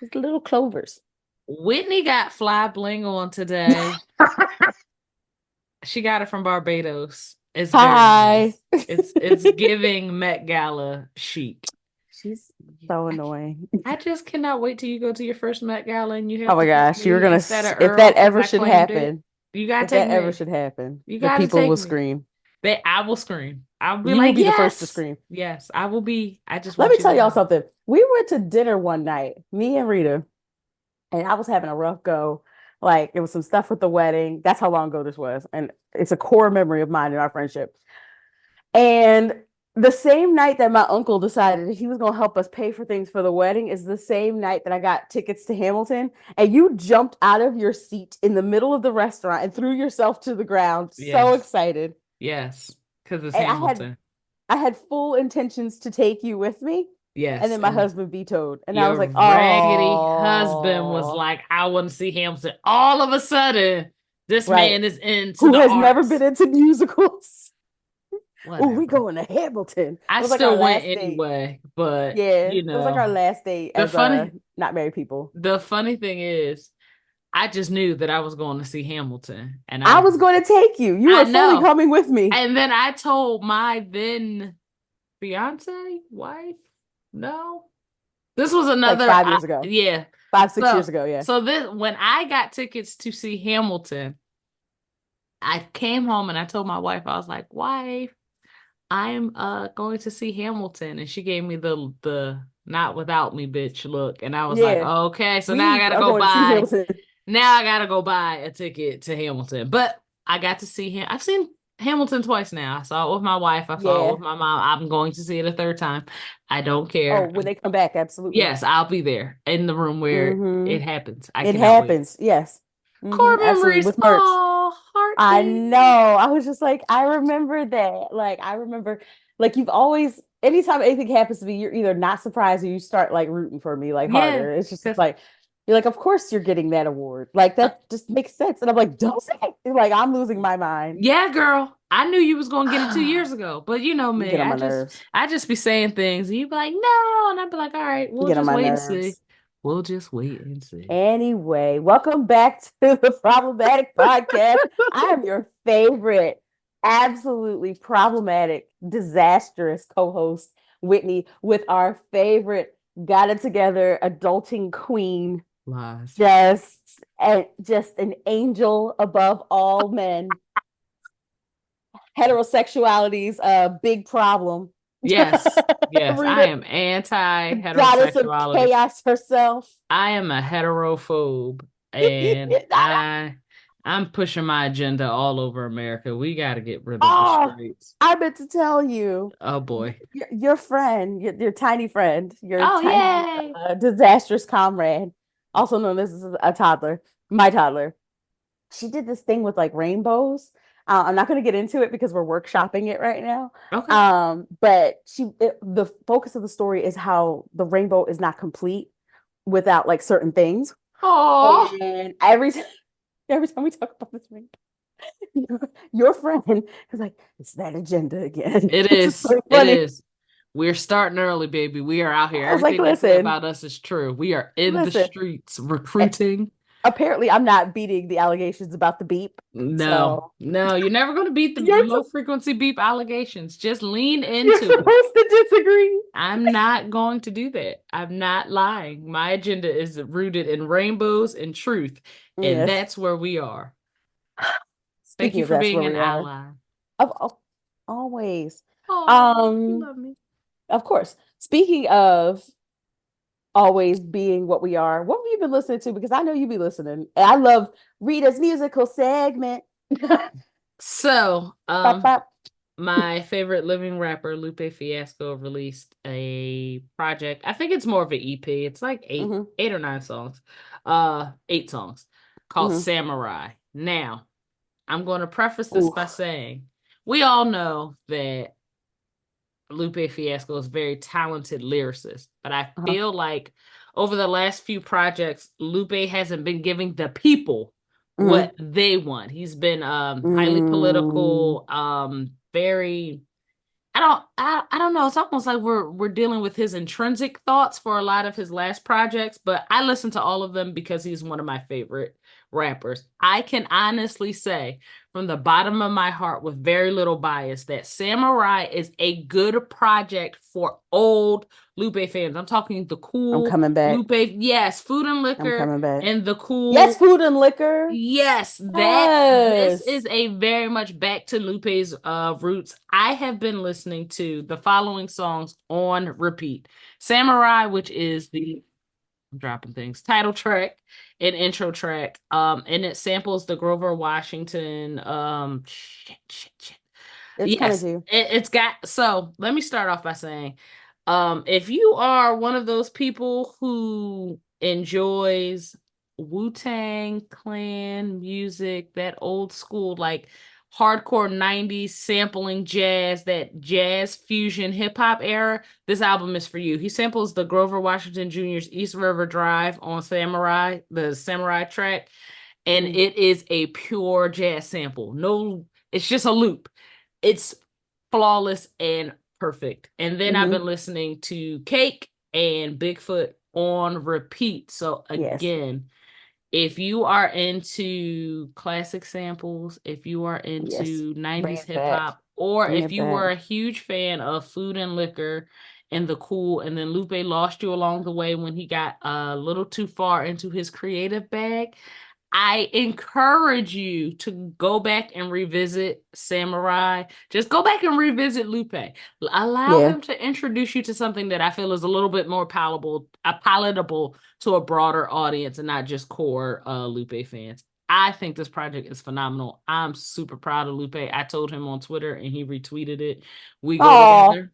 It's little clovers. Whitney got fly bling on today. She got it from Barbados. It's very Hi. nice. It's giving Met Gala chic. She's so annoying. I just cannot wait till you go to your first Met Gala and you Oh have my to pick gosh, you're me gonna instead of if Earl that because ever I should claimed it. happen. You gotta If take that ever me. should happen, You the gotta people take will me. scream. I will scream. I'll be You will like, be the first to yes, scream. yes. I will be. I just Let want me you tell to y'all know. something. We went to dinner one night, me and Rita, and I was having a rough go. Like it was some stuff with the wedding. That's how long ago this was. And it's a core memory of mine in our friendship. And the same night that my uncle decided he was going to help us pay for things for the wedding is the same night that I got tickets to Hamilton. And you jumped out of your seat in the middle of the restaurant and threw yourself to the ground, so Yes, excited. yes, because it's And Hamilton. I had full intentions to take you with me. And Yes, then my and husband vetoed. And I was your like, raggedy husband was oh, like, I want to see Hamilton. All of a sudden, this right. man is into Who the has never been arts. into musicals? Oh, we Whatever. going to Hamilton. It I was like our still went last date. anyway, but Yeah, you it was like our know, last date the as funny not married people. the funny thing is, I just knew that I was going to see Hamilton, and I was going to take you. You I were fully know. coming with me. And then I told my then fiance, wife, no. This was Like another 5 years ago, yeah. 5, 6 years So ago. Yeah. so this when I got tickets to see Hamilton, I came home and I told my wife, I was like, wife, I'm going to see Hamilton. And she gave me the not without me, bitch look. And I was like, Yeah. okay, so We are going to see Hamilton. now I gotta go buy a ticket to Hamilton. But I got to see him. I've seen Hamilton twice now. I saw it with my wife. I saw it Yeah. with my mom. I'm going to see it a third time. I don't Oh, care. when they come back, absolutely. Yes, I'll be there in the room where Mm-hmm. it happens. I It cannot wait. happens. Yes. Core Mm-hmm. Absolutely. memories. With merch. Oh, I know. heartbeat. I was just like, I remember that. Like, I remember, like, you've always, anytime anything happens to me, you're either not surprised or you start like rooting for me like Yeah. harder. It's just 'Cause like, you're like, of course you're getting that award. Like, uh, that just makes sense. And I'm like, don't say it. Like, I'm losing my mind. yeah, girl. I knew you was gonna get it 2 years ago. But you know You me. get on my nerves. I just be saying things and you be like, no. And I'd be like, all right, You we'll get on just my wait and see. nerves. We'll just wait and see. Anyway, welcome back to the Problematic Podcast. I am your favorite, absolutely problematic, disastrous co-host, Whitney, with our favorite got it together adulting queen, Lies. just an angel above all men. Heterosexuality's a big problem. Yes. Yes. I Rita, am the goddess of anti-heterosexuality. chaos herself. I am a heterophobe and I'm pushing my agenda all over America. We got to get rid of the Oh, straights. I meant to tell you, Oh boy. your friend, your tiny friend, your Oh, tiny yay. disastrous comrade, also known as a toddler, my toddler. She did this thing with like rainbows. I'm not going to get into it because we're workshopping it right now. Okay. But the focus of the story is how the rainbow is not complete without like certain things. Oh, And every time we talk about this rainbow, your friend is like, it's that agenda again. it It's just is. so It funny. is. We're starting early, baby. We are out here. I was like, Everything they say listen, about us is true. We are in the listen. streets A- recruiting. Apparently, I'm not beating the allegations about the beep. No, So no, you're never going to beat the you're low frequency beep allegations. Just lean you're into it. supposed to disagree. I'm not going to do that. I'm not lying. My agenda is rooted in rainbows and truth, and Yes. that's where we are. Thank Speaking you of for that's being where an we are. ally. Of always. Oh, you Um, love me. of course. Speaking of always being what we are, what have you been listening to? Because I know you be listening. And I love Rita's musical segment. So, Bop, bop. my favorite living rapper, Lupe Fiasco, released a project. I think it's more of an EP. It's like Hmm. 8 or 9 songs. 8 songs called Hmm. Samurai. Now, I'm going to preface this Ooh. by saying we all know that Lupe Fiasco is a very talented lyricist, but I Uh-huh. feel like over the last few projects, Lupe hasn't been giving the people Mm-hmm. what they want. He's been highly Mm. political, very I don't know. It's almost like we're dealing with his intrinsic thoughts for a lot of his last projects, but I listen to all of them because he's one of my favorite rappers. I can honestly say from the bottom of my heart with very little bias that Samurai is a good project for old Lupe fans. I'm talking the I'm cool coming back. Lupe, yes, Food and I'm Liquor coming back. and the Yes, cool. food and liquor. Yes, that this Yes. is a very much back to Lupe's roots. I have been listening to the following songs on repeat. Samurai, which is the I'm dropping things, title track and intro track. And it samples the Grover Washington shit. It's coming Yes, to you. it's got so let me start off by saying if you are one of those people who enjoys Wu-Tang Clan music, that old school like hardcore 90s sampling jazz, that jazz fusion hip hop era, this album is for you. He samples the Grover Washington Jr.'s East River Drive on Samurai, the Samurai track, and Mm. it is a pure jazz sample. No, it's just a loop. It's flawless and perfect. And then I've Mm-hmm. been listening to Cake and Bigfoot on repeat. So Yes. again, if you are into classic samples, if you are Yes. into Bring 90s it hip back. hop, or Bring if it you back. were a huge fan of Food and Liquor and the cool, and then Lupe lost you along the way when he got a little too far into his creative bag, I encourage you to go back and revisit Samurai. Just go back and revisit Lupe. Allow Yeah. him to introduce you to something that I feel is a little bit more palatable to a broader audience and not just core Lupe fans. I think this project is phenomenal. I'm super proud of Lupe. I told him on Twitter and he retweeted it. We go Oh, together.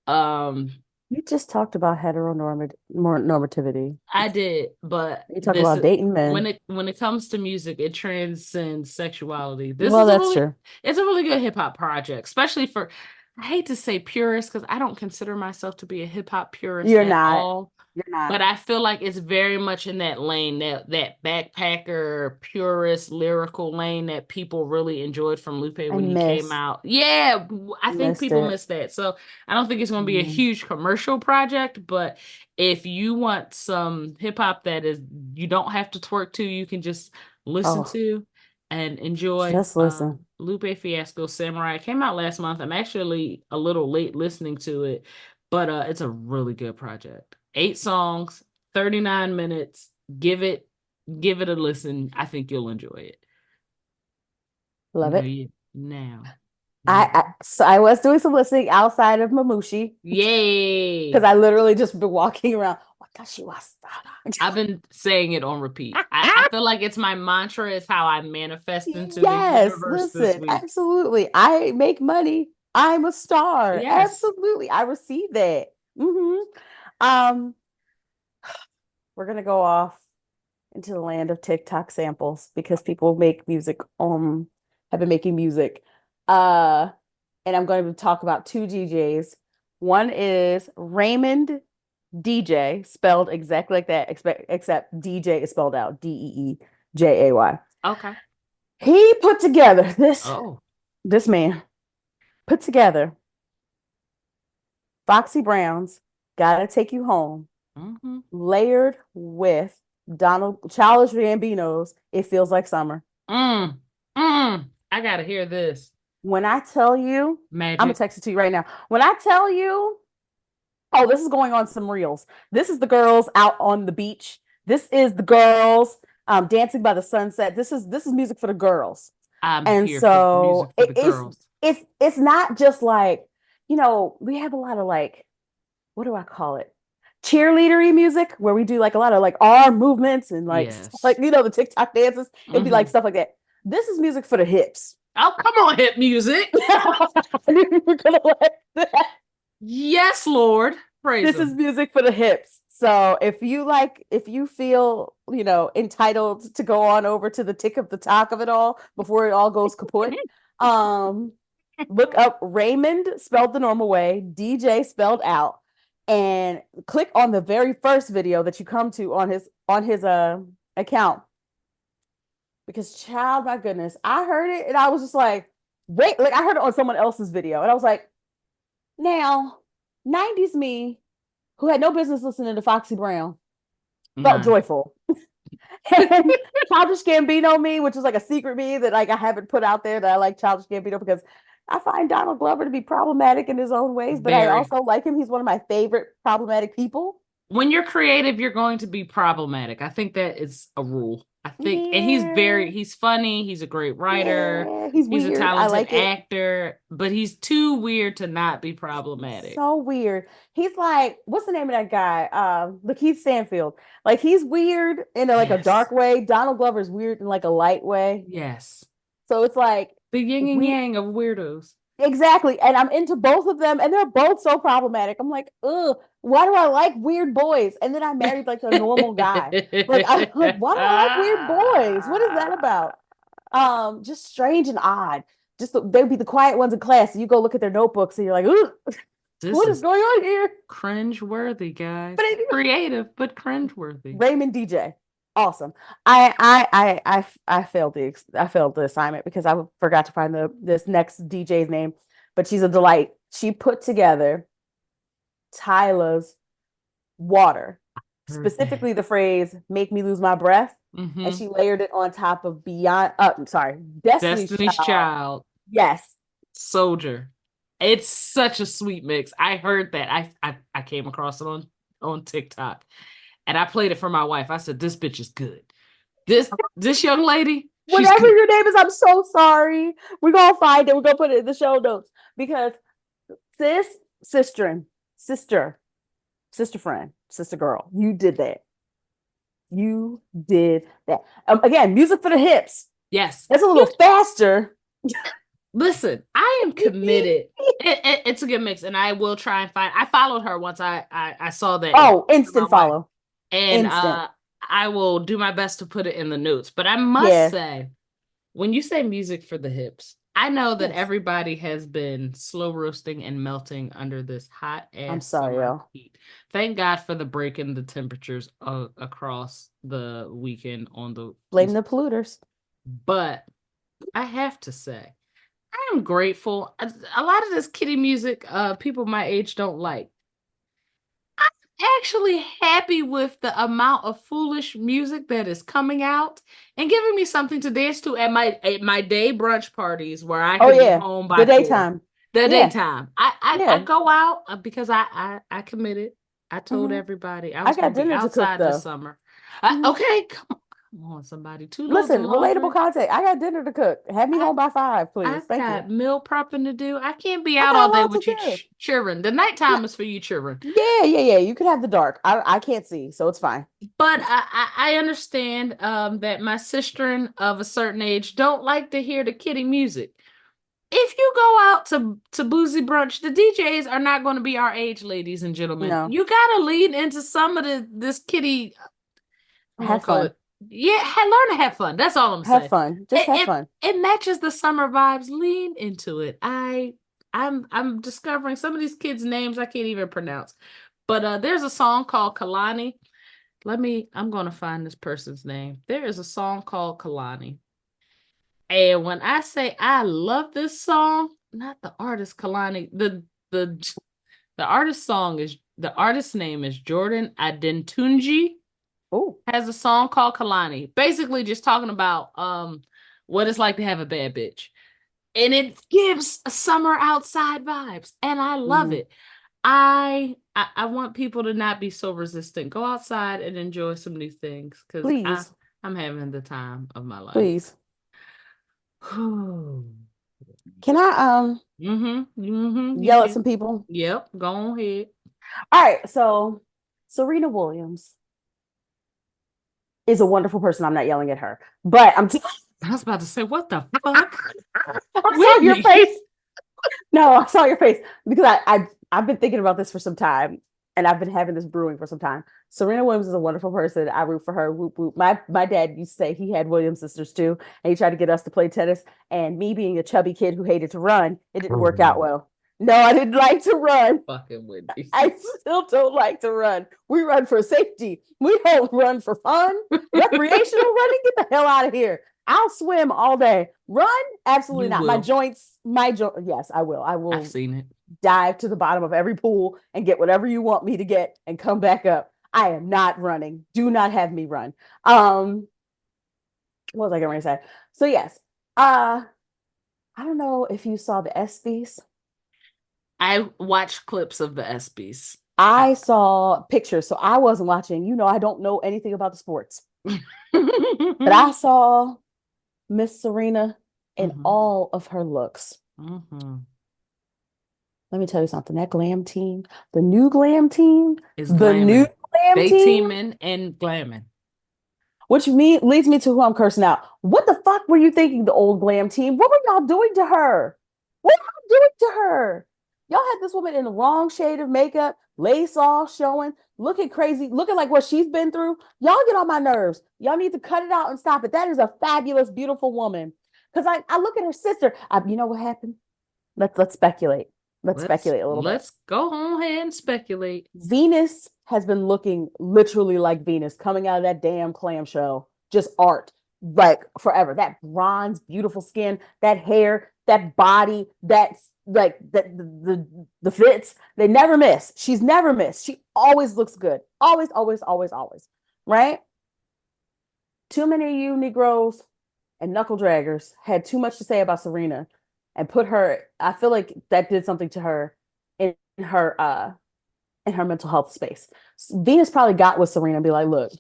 Um, you just talked about heteronormativity. I did, but You talk this about dating men. when it comes to music, it transcends sexuality. This Well, is a that's really true. it's a really good hip hop project, especially for I hate to say purist because I don't consider myself to be a hip hop purist You're at not. all. You're not. But I feel like it's very much in that lane, that backpacker, purist, lyrical lane that people really enjoyed from Lupe I when he came miss. out. Yeah, I I think missed people it. miss that. So I don't think it's going to be a Mhm. huge commercial project, but if you want some hip hop that is you don't have to twerk to, you can just listen Oh, to and enjoy. just listen. Lupe Fiasco Samurai came out last month. I'm actually a little late listening to it, but it's a really good project. 8 songs, 39 minutes. Give it give it a listen. I think you'll enjoy it. Love Now it. you now. So I was doing some listening outside of Mamushi because Yay. I literally just been walking around. Watashi wa I've been saying it on repeat. I feel like it's my mantra. It's how I manifest into the Yes, universe this listen, week. absolutely. I make money. I'm a star. Yes. Absolutely. I receive that. Um, we're gonna go off into the land of TikTok samples because people make music, have been making music. And I'm going to talk about two DJs. One is Raymond DJ, spelled exactly like that, except DJ is spelled out Deejay. Okay. He put together Oh. this man put together Foxy Brown's Gotta Take You Home, Hmm. layered with Donald Childish Gambino's It Feels Like Summer. Mm. Mm. I gotta hear this. When I tell you, I'm gonna Magic. text it to you right now. When I tell you, oh, this is going on some reels. This is the girls out on the beach. This is the girls dancing by the sunset. This is music for the girls. I'm And here for music so for the girls. it's not just like, we have a lot of like, what do I call it? Cheerleadery music where we do like a lot of like arm movements and like stuff like Yes. the TikTok dances. It'd be like Hmm. stuff like that. This is music for the hips. Oh, come on, hip music. We're gonna like that. Yes, Lord. Praise This is him. music for the hips. So if you feel, entitled to go on over to the tick of the talk of it all before it all goes kaput, um, Look up Raymond spelled the normal way, DJ spelled out, and click on the very first video that you come to on his account. Because child, my goodness, I heard it and I was just like, wait, like I heard it on someone else's video, and I was like, now, 90s me, who had no business listening to Foxy Brown, felt joyful. And Childish Gambino me, which is like a secret me that like I haven't put out there, that I like Childish Gambino because I find Donald Glover to be problematic in his own ways, but I also like him. He's one of my favorite problematic people. When you're creative, you're going to be problematic. I think that is a rule. I think, and he's funny. He's a great writer. Yeah, he's a talented actor, but he's too weird to not be problematic. So weird. He's like, what's the name of that guy? Lakeith Stanfield. Like he's weird in a dark way. Donald Glover's weird in like a light way. Yes. So it's like the yin and yang of weirdos. Exactly. And I'm into both of them, and they're both so problematic. I'm like, ugh, why do I like weird boys? And then I married like a normal guy. Like, why do I like weird boys? What is that about? Just strange and odd. Just they'd be the quiet ones in class. And you go look at their notebooks and you're like, ugh, what is going on here? Cringe-worthy, guys. But creative, but cringe-worthy. Raymond DJ. Awesome. I failed the assignment because I forgot to find this next DJ's name, but she's a delight. She put together Tyla's Water, specifically the phrase "make me lose my breath," and she layered it on top of Destiny's Child. Yes, Soldier. It's such a sweet mix. I heard that. I came across it on TikTok. And I played it for my wife. I said, "This bitch is good. This young lady." Whatever your name is, I'm so sorry. We're gonna find it. We're gonna put it in the show notes because sister friend, sister girl, you did that. You did that. Again, music for the hips. Yes, it's a little faster. Listen, I am committed. It's a good mix, and I will try and find. I followed her once I saw that. Oh, instant follow. And I will do my best to put it in the notes. But I must say, when you say music for the hips, I know that everybody has been slow roasting and melting under this hot ass heat. Thank God for the break in the temperatures across the weekend on the blame the polluters. But I have to say, I am grateful. A lot of this kiddie music, people my age don't like. Actually happy with the amount of foolish music that is coming out and giving me something to dance to at my day brunch parties where I can be home by daytime. Daytime. I go out because I committed. I told everybody I was going to be outside this summer. Okay, come on, somebody. Listen, relatable content. I got dinner to cook. Have me home by 5, please. I got meal prepping to do. I can't be out all day with you children. The nighttime is for you children. Yeah. You can have the dark. I can't see, so it's fine. But I understand that my sistren of a certain age don't like to hear the kiddie music. If you go out to boozy brunch, the DJs are not going to be our age, ladies and gentlemen. No. You got to lean into some of this kiddie. Have fun. Yeah, learn to have fun. That's all I'm saying. Have fun. Just have fun. It matches the summer vibes. Lean into it. I'm discovering some of these kids' names I can't even pronounce. But there's a song called Kalani. I'm gonna find this person's name. There is a song called Kalani. And when I say I love this song, not the artist Kalani, the artist's name is Jordan Adentunji. Oh, has a song called Kalani, basically just talking about what it's like to have a bad bitch, and it gives a summer outside vibes, and I love it. I want people to not be so resistant. Go outside and enjoy some new things because I'm having the time of my life. Please. Can I yell at some people? Yep, go ahead. All right, so Serena Williams is a wonderful person. I'm not yelling at her, but I was about to say, what the fuck? I saw your face. No, I saw your face because I've been thinking about this for some time. and I've been having this brewing for some time. Serena Williams is a wonderful person. I root for her. Whoop, whoop. My dad used to say he had Williams sisters too, and he tried to get us to play tennis. And me being a chubby kid who hated to run, it didn't work out well. No, I didn't like to run. Fucking Whitney. I still don't like to run. We run for safety. We don't run for fun. Recreational running, get the hell out of here. I'll swim all day. Run? Absolutely You not. will. My joint. Yes, I will. I will I've seen it. dive to the bottom of every pool and get whatever you want me to get and come back up. I am not running. Do not have me run. What was I going to say? So yes, I don't know if you saw the ESPYs. I watched clips of the ESPYs. I saw pictures, so I wasn't watching. You know, I don't know anything about the sports, but I saw Miss Serena in all of her looks. Let me tell you something. That glam team, the new glam team, is the new glam they team, teaming and glamming. which leads me to who I'm cursing out. What the fuck were you thinking, the old glam team? What were y'all doing to her? What were y'all doing to her? Y'all had this woman in the wrong shade of makeup, lace all showing, looking crazy, looking like what she's been through. Y'all get on my nerves. Y'all need to cut it out and stop it. That is a fabulous, beautiful woman. Because I look at her sister. You know what happened? Let's speculate. Let's speculate a little bit. Let's go on ahead and speculate. Venus has been looking literally like Venus coming out of that damn clamshell. Just art, like forever. That bronze, beautiful skin, that hair, that body, that's like the fits. They never miss. She's never missed. She always looks good. Always, always, always, always. Right? Too many of you Negroes and knuckle draggers had too much to say about Serena and put her, I feel like that did something to her in her mental health space. Venus probably got with Serena and be like, look,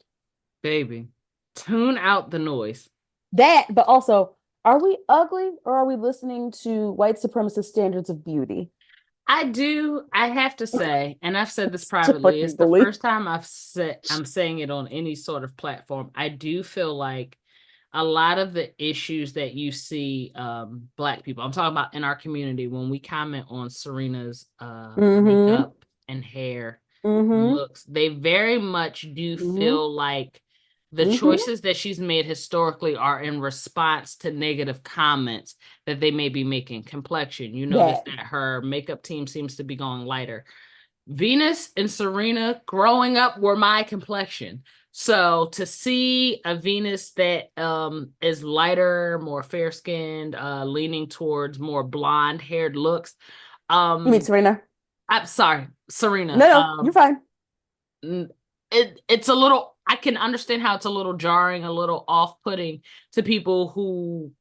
baby, tune out the noise. That, but also, are we ugly or are we listening to white supremacist standards of beauty? I have to say, and I've said this privately, it's the first time I'm saying it on any sort of platform. I do feel like a lot of the issues that you see Black people, I'm talking about in our community, when we comment on Serena's makeup and hair looks, they very much do feel like the choices that she's made historically are in response to negative comments that they may be making. Complexion, you notice that her makeup team seems to be going lighter. Venus and Serena growing up were my complexion. So to see a Venus that is lighter, more fair-skinned, leaning towards more blonde-haired looks. You mean Serena? I'm sorry, Serena. No, you're fine. It's a little, I can understand how it's a little jarring, a little off-putting to people who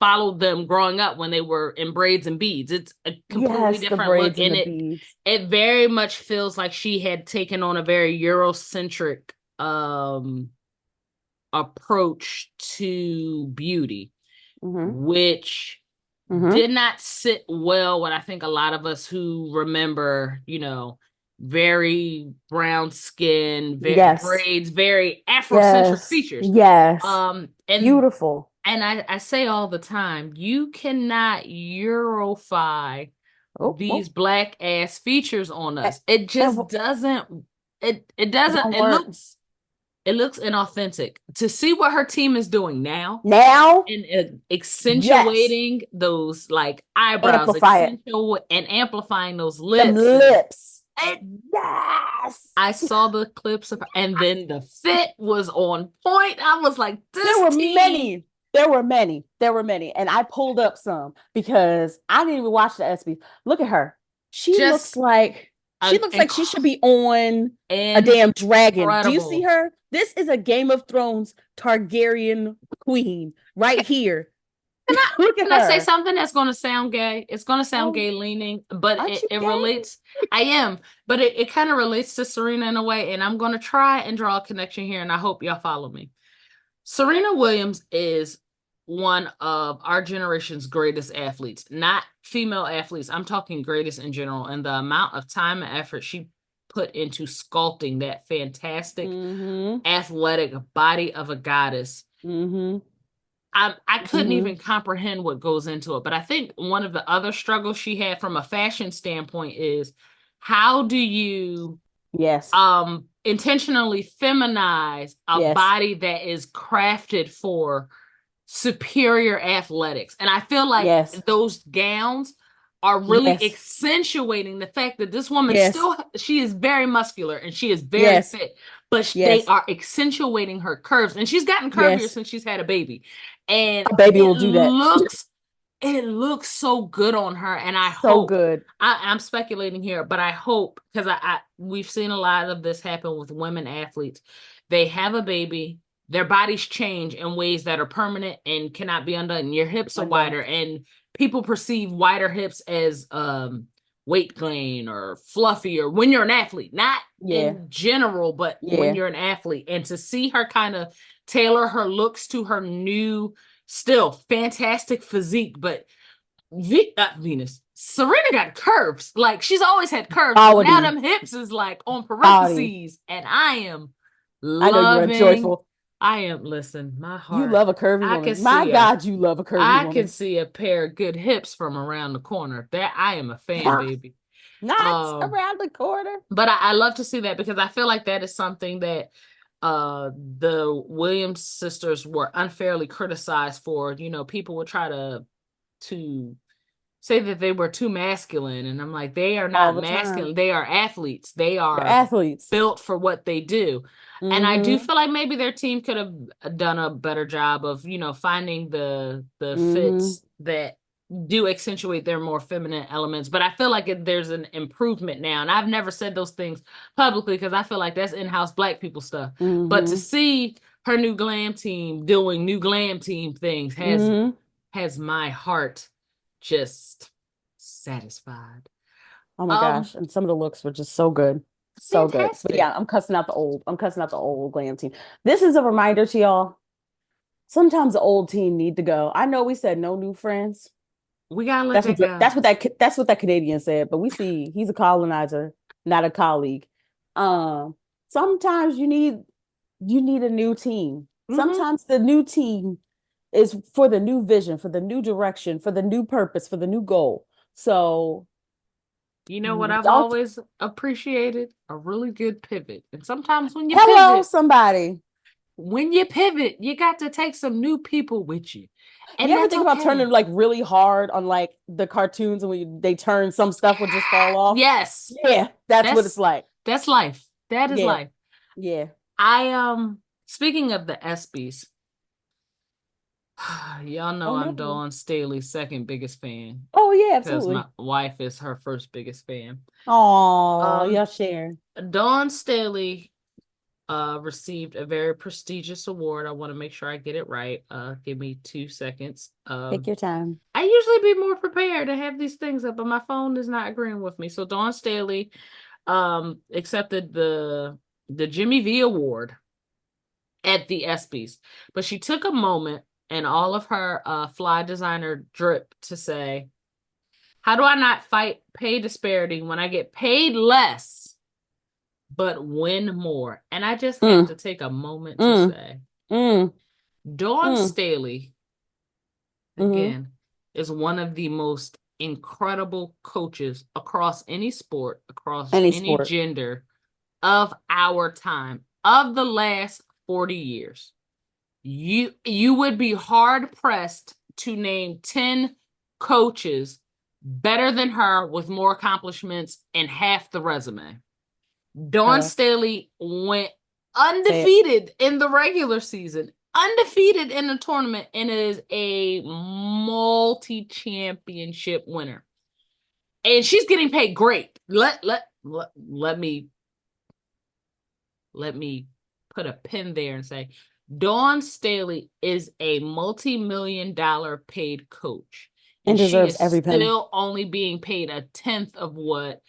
followed them growing up when they were in braids and beads. It's a completely different look, and it very much feels like she had taken on a very Eurocentric approach to beauty, which did not sit well with, I think, a lot of us who remember, very brown skin, very braids, very Afrocentric features. Yes. And beautiful. And I say all the time, you cannot Eurofy these Black ass features on us. It just doesn't. It doesn't. It looks inauthentic. To see what her team is doing now, and accentuating those like eyebrows, and amplifying those lips. Yes, I saw the clips of her, and then the fit was on point. I was like, there were many, and I pulled up some because I didn't even watch the ESPYs. Look at her. She looks like she should be on a damn dragon. Do you see her? This is a Game of Thrones Targaryen queen right here. Can I say something that's going to sound gay? It's going to sound gay leaning, but it relates. I am, but it kind of relates to Serena in a way, and I'm going to try and draw a connection here, and I hope y'all follow me. Serena Williams is one of our generation's greatest athletes, not female athletes. I'm talking greatest in general, and the amount of time and effort she put into sculpting that fantastic athletic body of a goddess. I couldn't even comprehend what goes into it. But I think one of the other struggles she had from a fashion standpoint is, how do you Yes. Intentionally feminize a Yes. body that is crafted for superior athletics. And I feel like Yes. those gowns are really Yes. accentuating the fact that this woman Yes. still, she is very muscular and she is very Yes. fit, but they Yes. are accentuating her curves. And she's gotten curvier Yes. since she's had a baby. And A baby will do that. it looks so good on her. And I So hope, good. I'm speculating here, but I hope, because we've seen a lot of this happen with women athletes. They have a baby, their bodies change in ways that are permanent and cannot be undone. Your hips are Undone. wider, and people perceive wider hips as weight gain or fluffy, or when you're an athlete, not Yeah. in general, but when Yeah. you're an athlete. And to see her kind of tailor her looks to her new, still fantastic physique, but Venus. Serena got curves. Like, she's always had curves, but now Body. them hips is like on Body. parentheses, and I am I know you're loving. joyful. Listen, my You heart. love a curvy I can woman. My see a God, you love a curvy I can woman. see a pair of good hips from around the corner. That I am a fan, baby. Not Um, around the corner. but I love to see that, because I feel like that is something that the Williams sisters were unfairly criticized for. People would try to say that they were too masculine, and I'm like, they are All not the time. masculine. They are athletes. They They're are athletes. built for what they do. And I do Mm-hmm. feel like maybe their team could have done a better job of, finding the Mm-hmm. fits that do accentuate their more feminine elements. But I feel like there's an improvement now. And I've never said those things publicly, because I feel like that's in-house Black people stuff. But to Mm-hmm. see her new glam team doing new glam team things Mm-hmm. has my heart just satisfied. Oh my Um, gosh. And some of the looks were just so good. So good. But Fantastic. yeah, I'm cussing out the old glam team. This is a reminder to y'all. Sometimes the old team need to go. I know we said no new friends. We gotta let that go. That's what that Canadian said, but we see he's a colonizer, not a colleague. Um, sometimes you need a new team. Hmm. Sometimes the new team is for the new vision, for the new direction, for the new purpose, for the new goal. So You know what I've y'all, always appreciated? A really good pivot. And sometimes hello, somebody. when you pivot, you got to take some new people with you. You And ever that's think about turning okay. like really hard on like the cartoons and when they turn some stuff would just fall off? Yes. Yeah, that's what it's That's like. that's life. That is Yeah, life. yeah. Speaking of the ESPYs, y'all know Oh I'm no. Dawn Staley's second biggest fan, Oh yeah, because my absolutely. wife is her first biggest fan. Oh, Um, y'all share. Dawn Staley received a very prestigious award. I want to make sure I get it right. Give me 2 seconds. Take your time. I usually be more prepared to have these things up, but my phone is not agreeing with me. So Dawn Staley accepted the Jimmy V Award at the ESPYs, but she took a moment and all of her fly designer drip to say, "How do I not fight pay disparity when I get paid less but win more?" And I just have Mm, to take a moment to mm, say, mm, Dawn mm, Staley, mm-hmm. again, is one of the most incredible coaches across any sport, across Any any sport. gender of our time, of the last 40 years. You would be hard pressed to name 10 coaches better than her with more accomplishments and half the resume. Dawn Hello. Staley went Say it. undefeated in the regular season, undefeated in the tournament, and is a multi-championship winner. And she's getting paid great. Let me put a pin there and say, Dawn Staley is a multi-million-dollar paid coach. And And she deserves is every penny. still only being paid a tenth of what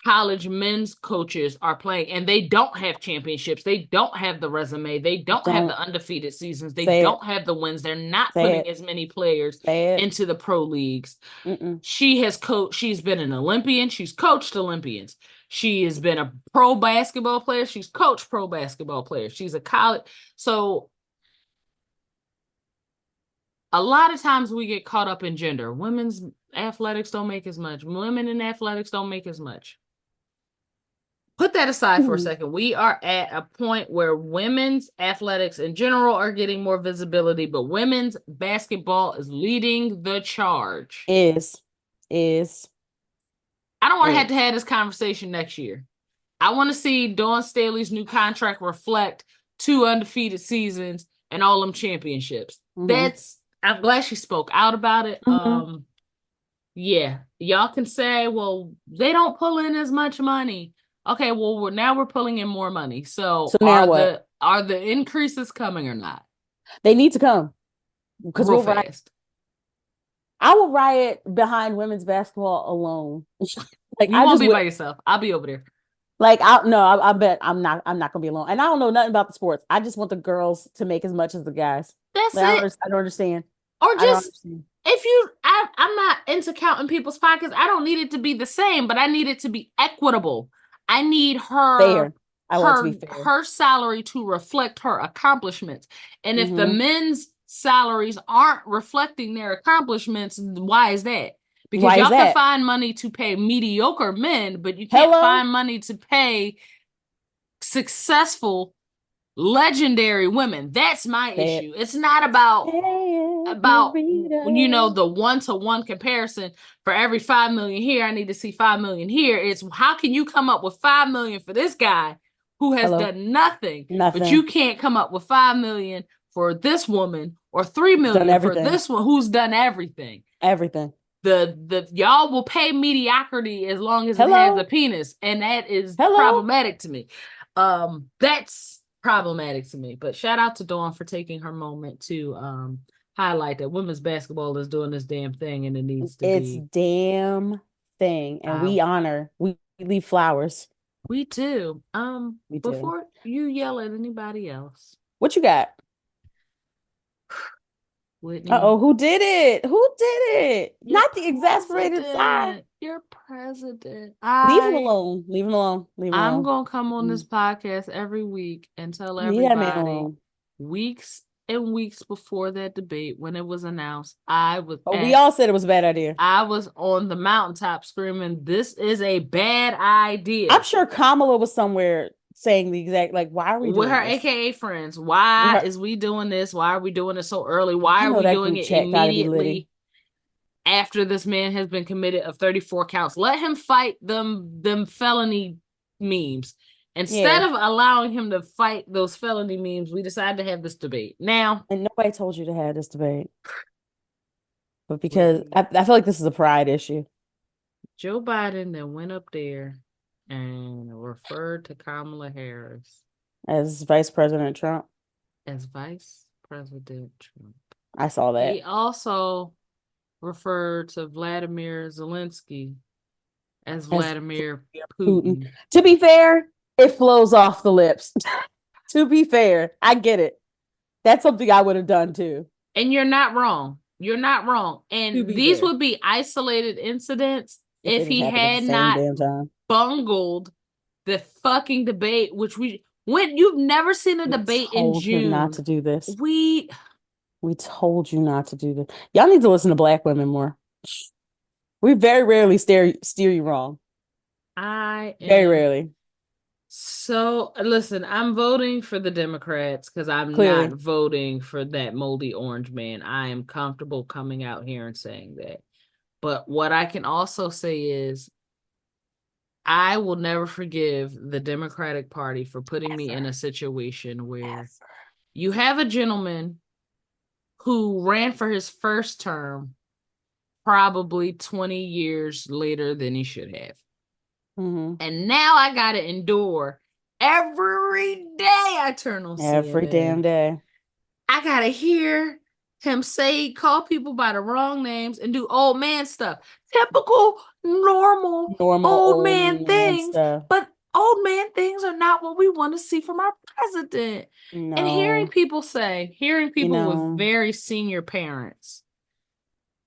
college men's coaches are playing. And they don't have championships. They don't have the resume. They don't have Don't the undefeated seasons. They say it. don't have the wins. They're not Say putting it. as many players Say it. into the pro leagues. Mm-mm. She's been an Olympian. She's coached Olympians. She has been a pro basketball player. She's coached pro basketball players. She's a college. So a lot of times we get caught up in gender. Women's athletics don't make as much. Women in athletics don't make as much. put that aside for a Mhm. second. We are at a point where women's athletics in general are getting more visibility, but women's basketball is leading the charge. Is, is, I don't want to is. have this conversation next year. I want to see Dawn Staley's new contract reflect 2 undefeated seasons and all them championships. Mm-hmm. I'm glad she spoke out about it. Mm-hmm. Yeah, y'all can say, well, they don't pull in as much money. Okay, well, now we're pulling in more money. So So now what? are the increases coming or not? They need to come because Real we'll riot. fast. I will riot behind women's basketball alone. Like You I won't just be would. by yourself. I'll be over there. Like I no, I bet I'm not gonna be alone. And I don't know nothing about the sports. I just want the girls to make as much as the guys. That's Like it. I don't understand. Or I don't just understand. if I'm not into counting people's pockets. I don't need it to be the same, but I need it to be equitable. I need Fair. I want it to be fair. her salary to reflect her accomplishments. And if the Mm-hmm. men's salaries aren't reflecting their accomplishments, why is that? Because Why is y'all can that? find money to pay mediocre men, but you can't Hello? find money to pay successful, legendary women. That's my Say it. issue. It's not Say it, about Marita. the 1-to-1 comparison. For every 5 million here, I need to see 5 million here. It's how can you come up with 5 million for this guy who has Hello? done nothing, but you Nothing. can't come up with 5 million for this woman or 3 Done million for everything. this one who's done everything. Everything. The y'all will pay mediocrity as long as it has a Hello? penis, and that is Hello? problematic to me. That's problematic to me. But shout out to Dawn for taking her moment to highlight that women's basketball is doing this damn thing, and it needs to It's be. damn thing. And we honor, we leave flowers. We do. We do. Before you yell at anybody else, What you got? Whitney, Uh-oh, who did it? Who did it? your Not the exasperated side. your president. Leave him alone. Leave him alone. Leave him I'm alone. gonna come on this Mm. podcast every week and tell Leave that man everybody alone. weeks and weeks before that debate when it was announced, I was Oh, we all said it was a bad idea. on the mountaintop screaming, "This is a bad idea." I'm sure Kamala was somewhere saying the exact, like, why are we With doing her this? AKA friends, With why her, is we doing this? Why are we doing it so early? Why you are know we that doing group it chat gotta be litty. immediately after this man has been committed of 34 counts? Let him fight them felony memes. Instead Yeah. of allowing him to fight those felony memes, we decided to have this debate. Now, And nobody told you to have this debate. But because Whitney, I feel like this is a pride issue. Joe Biden then went up there and referred to Kamala Harris As Vice President Trump. as Vice President Trump. I saw that. He also referred to Vladimir Zelensky as As Vladimir Putin. Putin. To be fair, it flows off the lips. To be fair, I get it. That's something I would have done too. And you're not wrong. You're not wrong. To And be these fair. would be isolated incidents If they if didn't he happen at the had same not damn time. bungled the fucking debate, which when you've never seen a We debate in told him not June. to do this. We told you not to do this. Y'all need to listen to Black women more. We very rarely steer you wrong. I Very am rarely. so listen, I'm voting for the Democrats because I'm not Clearly. voting for that moldy orange man. I am comfortable coming out here and saying that. But what I can also say is I will never forgive the Democratic Party for putting me in a situation where you have a gentleman who ran for his first term probably 20 years later than he should have. Mm-hmm. And now I got to endure every day I turn on Every CNN. damn day. I got to hear him call people by the wrong names and do old man stuff. Typical, normal old man things. Stuff. But old man things are not what we want to see from our president. No. And hearing people with know, very senior parents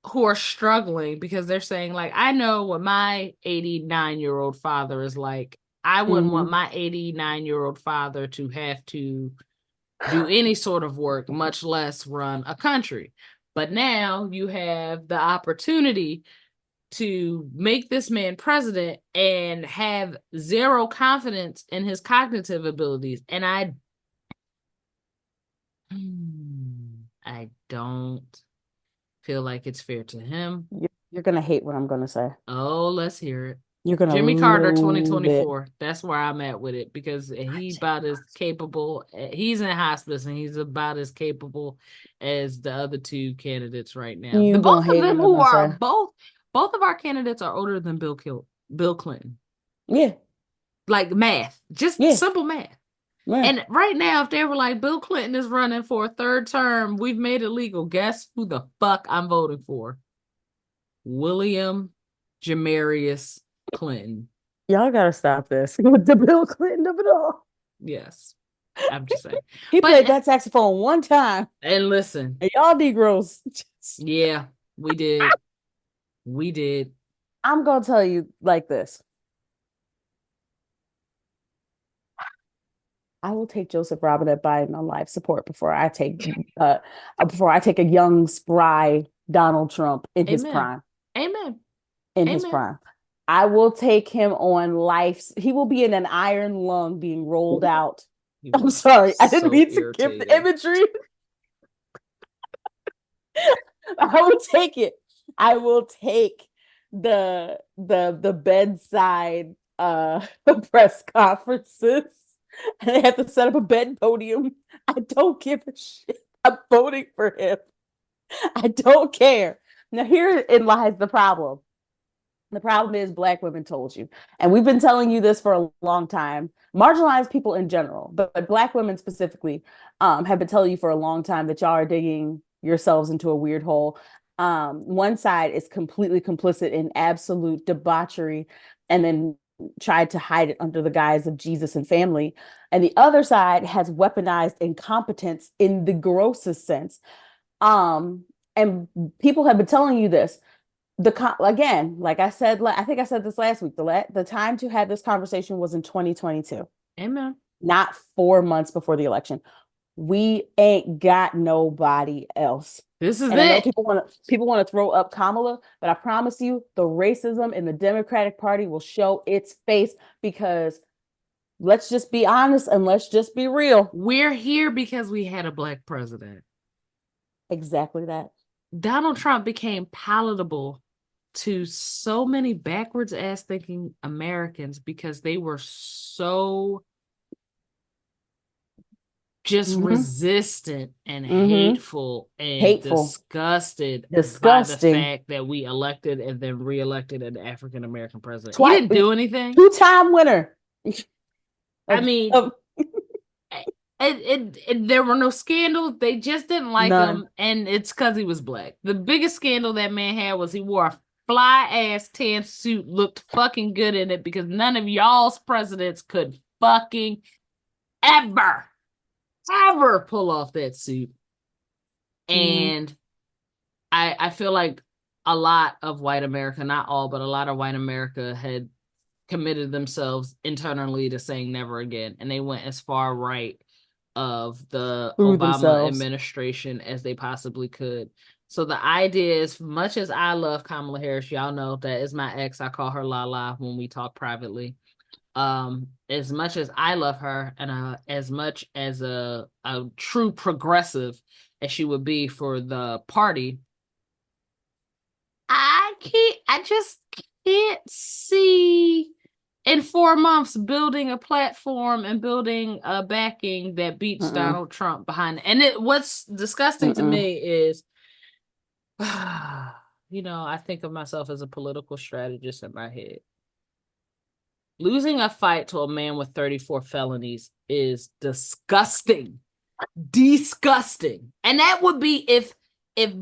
who are struggling because they're saying, like, I know what my 89-year-old father is like. I wouldn't want my 89-year-old father to have to do any sort of work, much less run a country. But now you have the opportunity to make this man president and have zero confidence in his cognitive abilities. And I don't feel like it's fair to him. You're gonna hate what I'm gonna say. Oh, let's hear it. You're gonna Jimmy Carter love 2024. it. That's where I'm at with it because he's about as capable. He's in hospice and he's about as capable as the other two candidates right now. The You gonna both of hate them what I'm who gonna are say. both of our candidates are older than Bill Clinton. Yeah, Like math, just yeah, simple math. yeah. And right now, if they were like, Bill Clinton is running for a third term, we've made it legal. Guess who the fuck I'm voting for? William Jamarius Clinton. Y'all gotta stop this with the Bill Clinton of it all. Yes, I'm just saying. He played But that saxophone one time, and listen, and y'all Negroes. yeah, we did. We did. I'm gonna tell you like this. I will take Joseph Robinette Biden on life support before I take a young, spry Donald Trump in his Amen. prime. Amen. In his Amen. prime. I will take him on life. He will be in an iron lung being rolled out. I'm sorry. I didn't mean to give the imagery. I will take it. I will take the bedside press conferences. And they have to set up a bed podium. I don't give a shit. I'm voting for him. I don't care. Now, herein lies the problem. The problem is Black women told you. And we've been telling you this for a long time. Marginalized people in general, but Black women specifically, have been telling you for a long time that y'all are digging yourselves into a weird hole. One side is completely complicit in absolute debauchery and then tried to hide it under the guise of Jesus and family. And the other side has weaponized incompetence in the grossest sense. And people have been telling you this. Again, like I said, I think I said this last week. The time to have this conversation was in 2022. Amen. Not 4 months before the election. We ain't got nobody else. This is and I know it. people want to throw up Kamala, but I promise you, the racism in the Democratic Party will show its face because let's just be honest and let's just be real. We're here because we had a Black president. Exactly that. Donald Trump became palatable to so many backwards ass thinking Americans because they were so just resistant and hateful and disgusted by the fact that we elected and then reelected an African American president. He didn't do anything. 2-time winner. I mean, there were no scandals. They just didn't like him, and it's because he was Black. The biggest scandal that man had was he wore a fly-ass tan suit, looked fucking good in it because none of y'all's presidents could fucking ever pull off that suit. And I feel like a lot of white America, not all, but a lot of white America had committed themselves internally to saying never again. And they went as far right of the Obama administration as they possibly could. So the idea is, much as I love Kamala Harris, y'all know that is my ex. I call her Lala when we talk privately. As much as I love her and as much as a true progressive as she would be for the party, I just can't see in 4 months building a platform and building a backing that beats Donald Trump behind it. And what's disgusting to me is, I think of myself as a political strategist in my head. Losing a fight to a man with 34 felonies is disgusting. Disgusting. And that would be if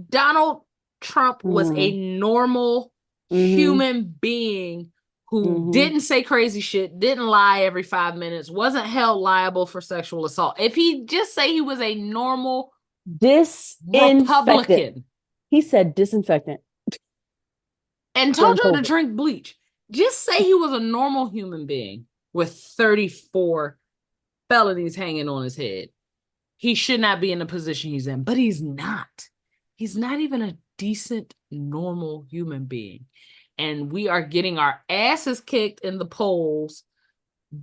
Donald Trump was a normal human being who didn't say crazy shit, didn't lie every 5 minutes, wasn't held liable for sexual assault. If he just say he was a normal Republican. He said disinfectant. And told you to drink bleach. Just say he was a normal human being with 34 felonies hanging on his head. He should not be in the position he's in, but he's not. He's not even a decent, normal human being. and we are getting our asses kicked in the polls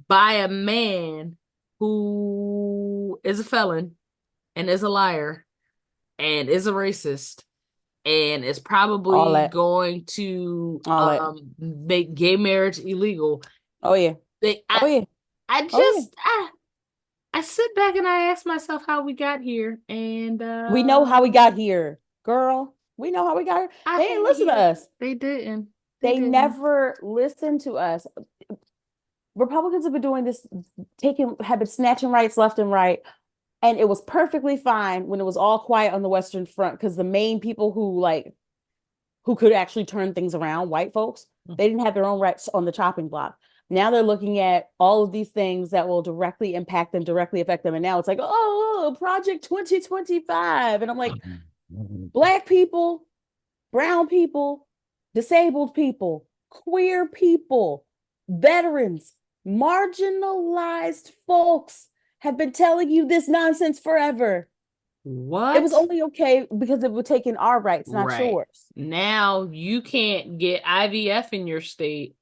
by a man who is a felon and is a liar and is a racist and is probably going to make gay marriage illegal. Oh yeah. I sit back and I ask myself how we got here, and we know how we got here, girl. We know how we got here. They didn't listen to us. They didn't. They never listened to us. Republicans have been doing this, have been snatching rights left and right. And it was perfectly fine when it was all quiet on the Western Front, because the main people who could actually turn things around, white folks, they didn't have their own rights on the chopping block. Now they're looking at all of these things that will directly impact them, directly affect them. And now it's like, oh, Project 2025. And I'm like, Black people, brown people, disabled people, queer people, veterans, marginalized folks have been telling you this nonsense forever. What? It was only okay because it would take in our rights, not yours. Now you can't get IVF in your state,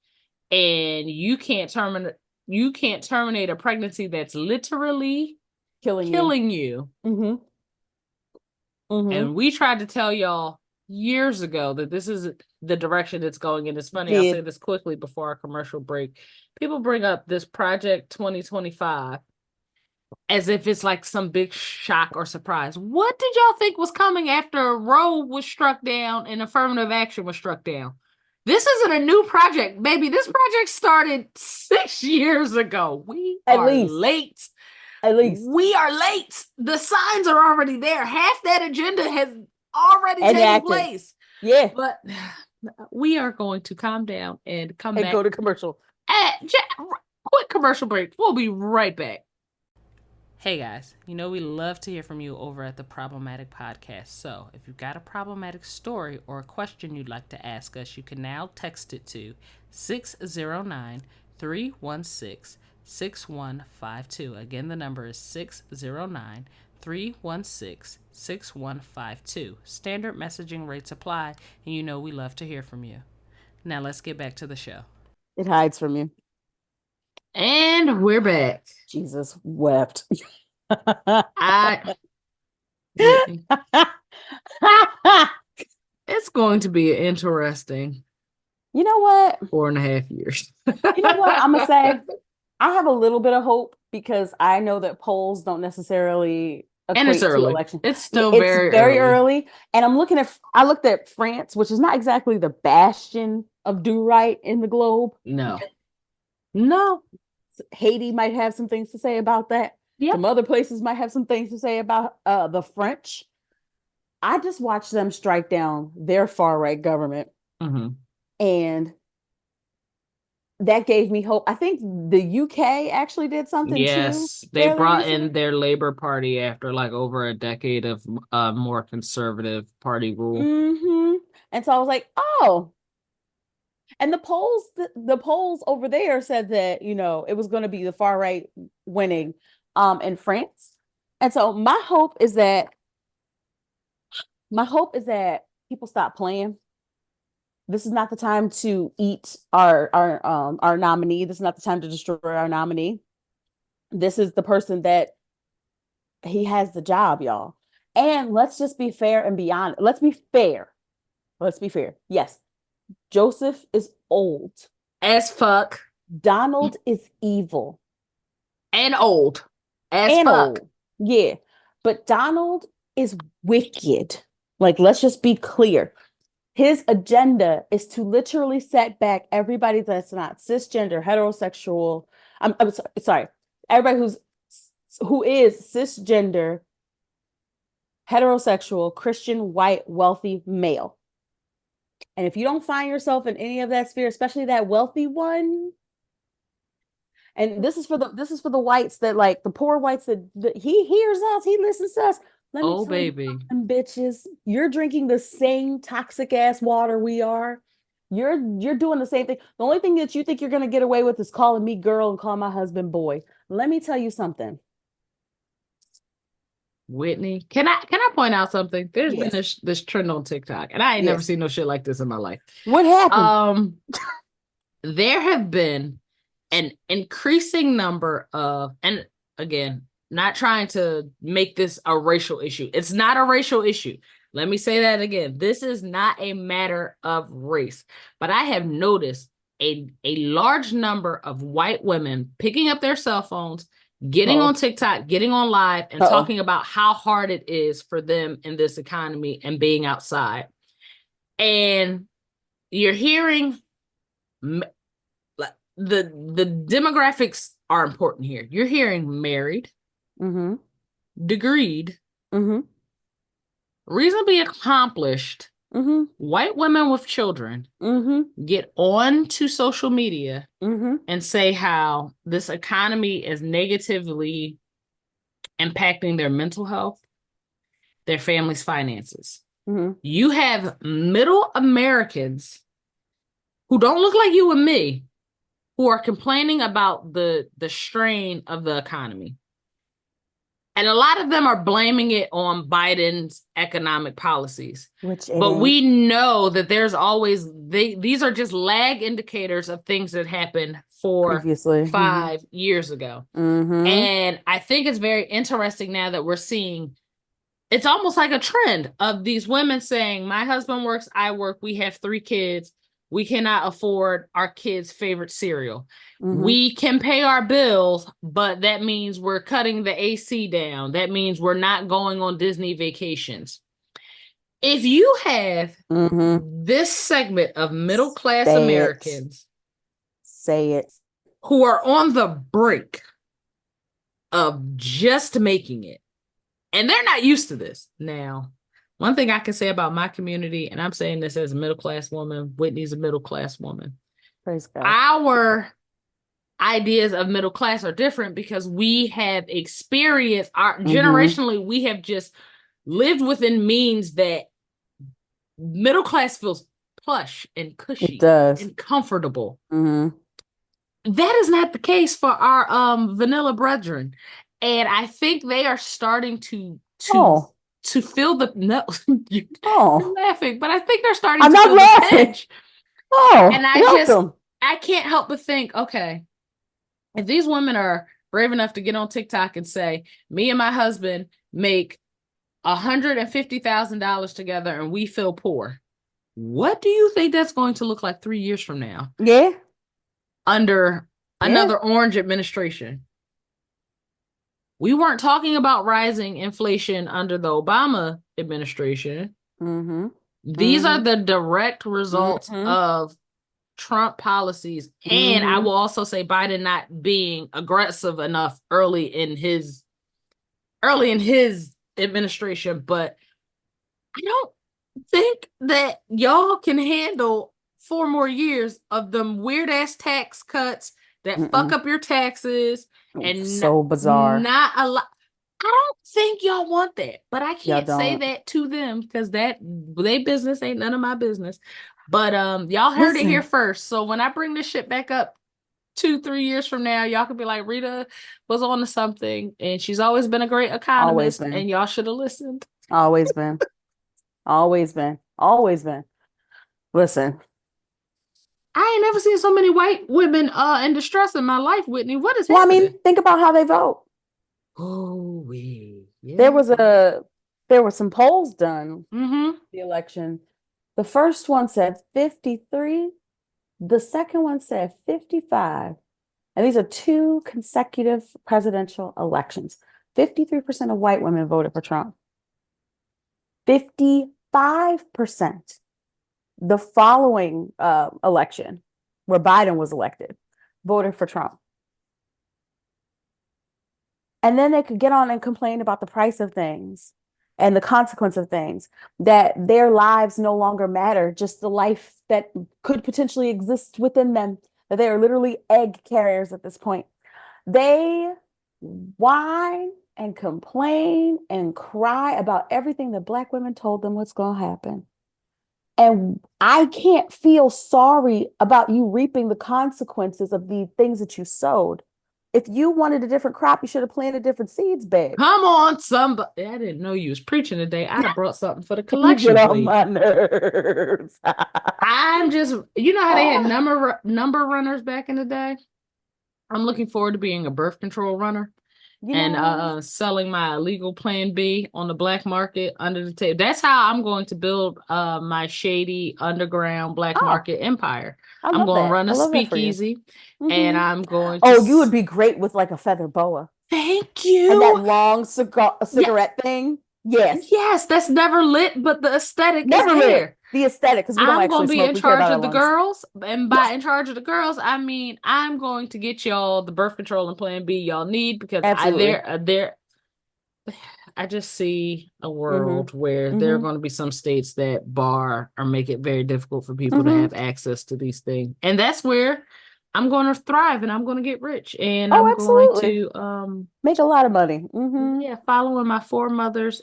and you can't terminate a pregnancy that's literally killing you. Mm-hmm. Mm-hmm. And we tried to tell y'all years ago that this is the direction it's going in. It's funny, I'll say this quickly before our commercial break. People bring up this Project 2025 as if it's like some big shock or surprise. What did y'all think was coming after Roe was struck down and affirmative action was struck down? This isn't a new project, baby. This project started 6 years ago. We are late. At least. We are late. The signs are already there. Half that agenda has already taken place. Yeah. But we are going to calm down and come back. Go to commercial. Quick commercial break. We'll be right back. Hey guys, we love to hear from you over at the Problematic Podcast. So if you've got a problematic story or a question you'd like to ask us, you can now text it to 609-316-6152. Again, the number is 609-316-6152. Standard messaging rates apply, and we love to hear from you. Now let's get back to the show. It hides from you. And we're back. Jesus wept. It's going to be interesting. You know what? 4.5 years. You know what I'm going to say? I have a little bit of hope because I know that polls don't necessarily equate to election. It's still very early. And I looked at France, which is not exactly the bastion of do right in the globe. No. Haiti might have some things to say about that. Yep. Some other places might have some things to say about the French. I just watched them strike down their far-right government. Mm-hmm. And that gave me hope. I think the UK actually did something too. Yes, they brought in their Labour Party after over a decade of more conservative party rule. Mm-hmm. And so I was like, oh. And the polls over there said that, it was going to be the far right winning in France. And so my hope is that people stop playing. This is not the time to eat our nominee. This is not the time to destroy our nominee. This is the person that he has the job, y'all. And let's just be fair and be honest. Let's be fair. Yes. Joseph is old as fuck. Donald is evil and old as fuck. Yeah, but Donald is wicked. Let's just be clear. His agenda is to literally set back everybody that's not cisgender, heterosexual. I'm sorry. Everybody who is cisgender, heterosexual, Christian, white, wealthy, male. And if you don't find yourself in any of that sphere, especially that wealthy one, and this is for the whites that the poor whites that he hears us, he listens to us. Let me tell baby, you, bitches, you're drinking the same toxic ass water we are. You're doing the same thing. The only thing that you think you're gonna get away with is calling me girl and calling my husband boy. Let me tell you something. Whitney, can I point out something? There's been Yes. this trend on TikTok, and I ain't never Yes. seen no shit like this in my life. What happened? Um, there have been an increasing number of, and again, not trying to make this a racial issue. It's not a racial issue. Let me say that again. This is not a matter of race, but I have noticed a large number of white women picking up their cell phones, getting Uh-oh. on TikTok, getting on live, and Uh-oh. talking about how hard it is for them in this economy and being outside. And you're hearing the demographics are important here. You're hearing married, Mm-hmm. degreed, Mm-hmm. reasonably accomplished Mm-hmm. white women with children Mm-hmm. get on to social media Mm-hmm. and say how this economy is negatively impacting their mental health, their family's finances. Mm-hmm. You have middle Americans who don't look like you and me who are complaining about the strain of the economy. And a lot of them are blaming it on Biden's economic policies. Which it But ain't. we know that there's always these are just lag indicators of things that happened Previously. 5 years ago. Mm-hmm. And I think it's very interesting now that we're seeing it's almost like a trend of these women saying, my husband works, I work, we have 3 kids. We cannot afford our kids' favorite cereal. Mm-hmm. We can pay our bills, but that means we're cutting the AC down. That means we're not going on Disney vacations. If you have this segment of middle class Americans say it who are on the brink of just making it, and they're not used to this. Now, one thing I can say about my community, and I'm saying this as a middle class woman, Whitney's a middle class woman. Praise God. Our ideas of middle class are different because we have experienced generationally, we have just lived within means that middle class feels plush and cushy and comfortable. That is not the case for our vanilla brethren. And I think they are starting to feel the you're laughing, but I think they're starting to feel the pinch. And I can't help but think, okay, if these women are brave enough to get on TikTok and say, me and my husband make $150,000 together and we feel poor, what do you think that's going to look like 3 years from now? Yeah. Under another orange administration. We weren't talking about rising inflation under the Obama administration. These are the direct results of Trump policies. And I will also say Biden not being aggressive enough early in his administration. But I don't think that y'all can handle 4 more years of them weird ass tax cuts that fuck up your taxes and so bizarre. Not a lot. I don't think y'all want that, but I can't say that to them because that they business ain't none of my business. But y'all heard it here first. So when I bring this shit back up 2-3 years from now, y'all could be like, Rita was on to something, and she's always been a great economist, and y'all should have listened. Always been. Always been. Always been. Listen. I ain't never seen so many white women in distress in my life, Whitney. What is happening? I mean, think about how they vote. Oh, yeah. There were some polls done the election. The first one said 53. The second one said 55. And these are 2 consecutive presidential elections. 53% of white women voted for Trump. 55% the following election, where Biden was elected, voted for Trump. And then they could get on and complain about the price of things and the consequence of things, that their lives no longer matter, just the life that could potentially exist within them, that they are literally egg carriers at this point. They whine and complain and cry about everything that Black women told them what's going to happen. And I can't feel sorry about you reaping the consequences of the things that you sowed. If you wanted a different crop, you should have planted different seeds, babe. Come on, somebody. I didn't know you was preaching today. I'd have brought something for the You get collection on plate. my nerves. I'm just, you know how they had number runners back in the day? I'm looking forward to being a birth control runner You and know, selling my illegal plan B on the black market under the table. That's how I'm going to build my shady underground black oh, market empire. I I'm love going to that. run I a love that for you. speakeasy and Hmm. I'm going to Oh, you would be great with like a feather boa thank and that you. long Yeah, cigarette thing. Yes, yes, that's never lit, but the aesthetic is never lit. there. The aesthetic, because we don't I'm actually gonna be smoke. in We care charge about our of the lungs. girls, and by in charge of the girls, I mean I'm going to get y'all the birth control and Plan B y'all need because Absolutely. I just see a Hmm. world where there are Hmm. going to be some states that bar or make it very difficult for people to Hmm. have access to these things, and that's where I'm going to thrive and I'm going to get rich and Oh, I'm going absolutely. to Make a lot of money. Hmm. yeah follow in my foremothers'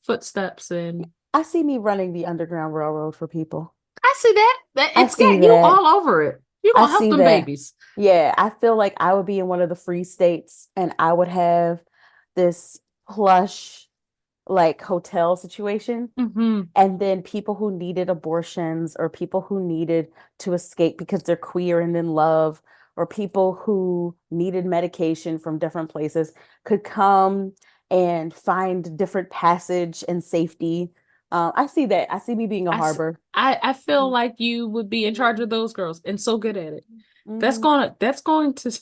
footsteps and. I see me running the Underground Railroad for people. I see that. I It's see got you that. all over it. You're I gonna help see them that. babies. Yeah, I feel like I would be in one of the free states and I would have this plush like hotel situation. Hmm. And then people who needed abortions or people who needed to escape because they're queer and in love, or people who needed medication from different places could come and find different passage and safety. I see that. I see me being a harbor. I feel Mhm. like you would be in charge of those girls and so good at it. Mhm. That's going to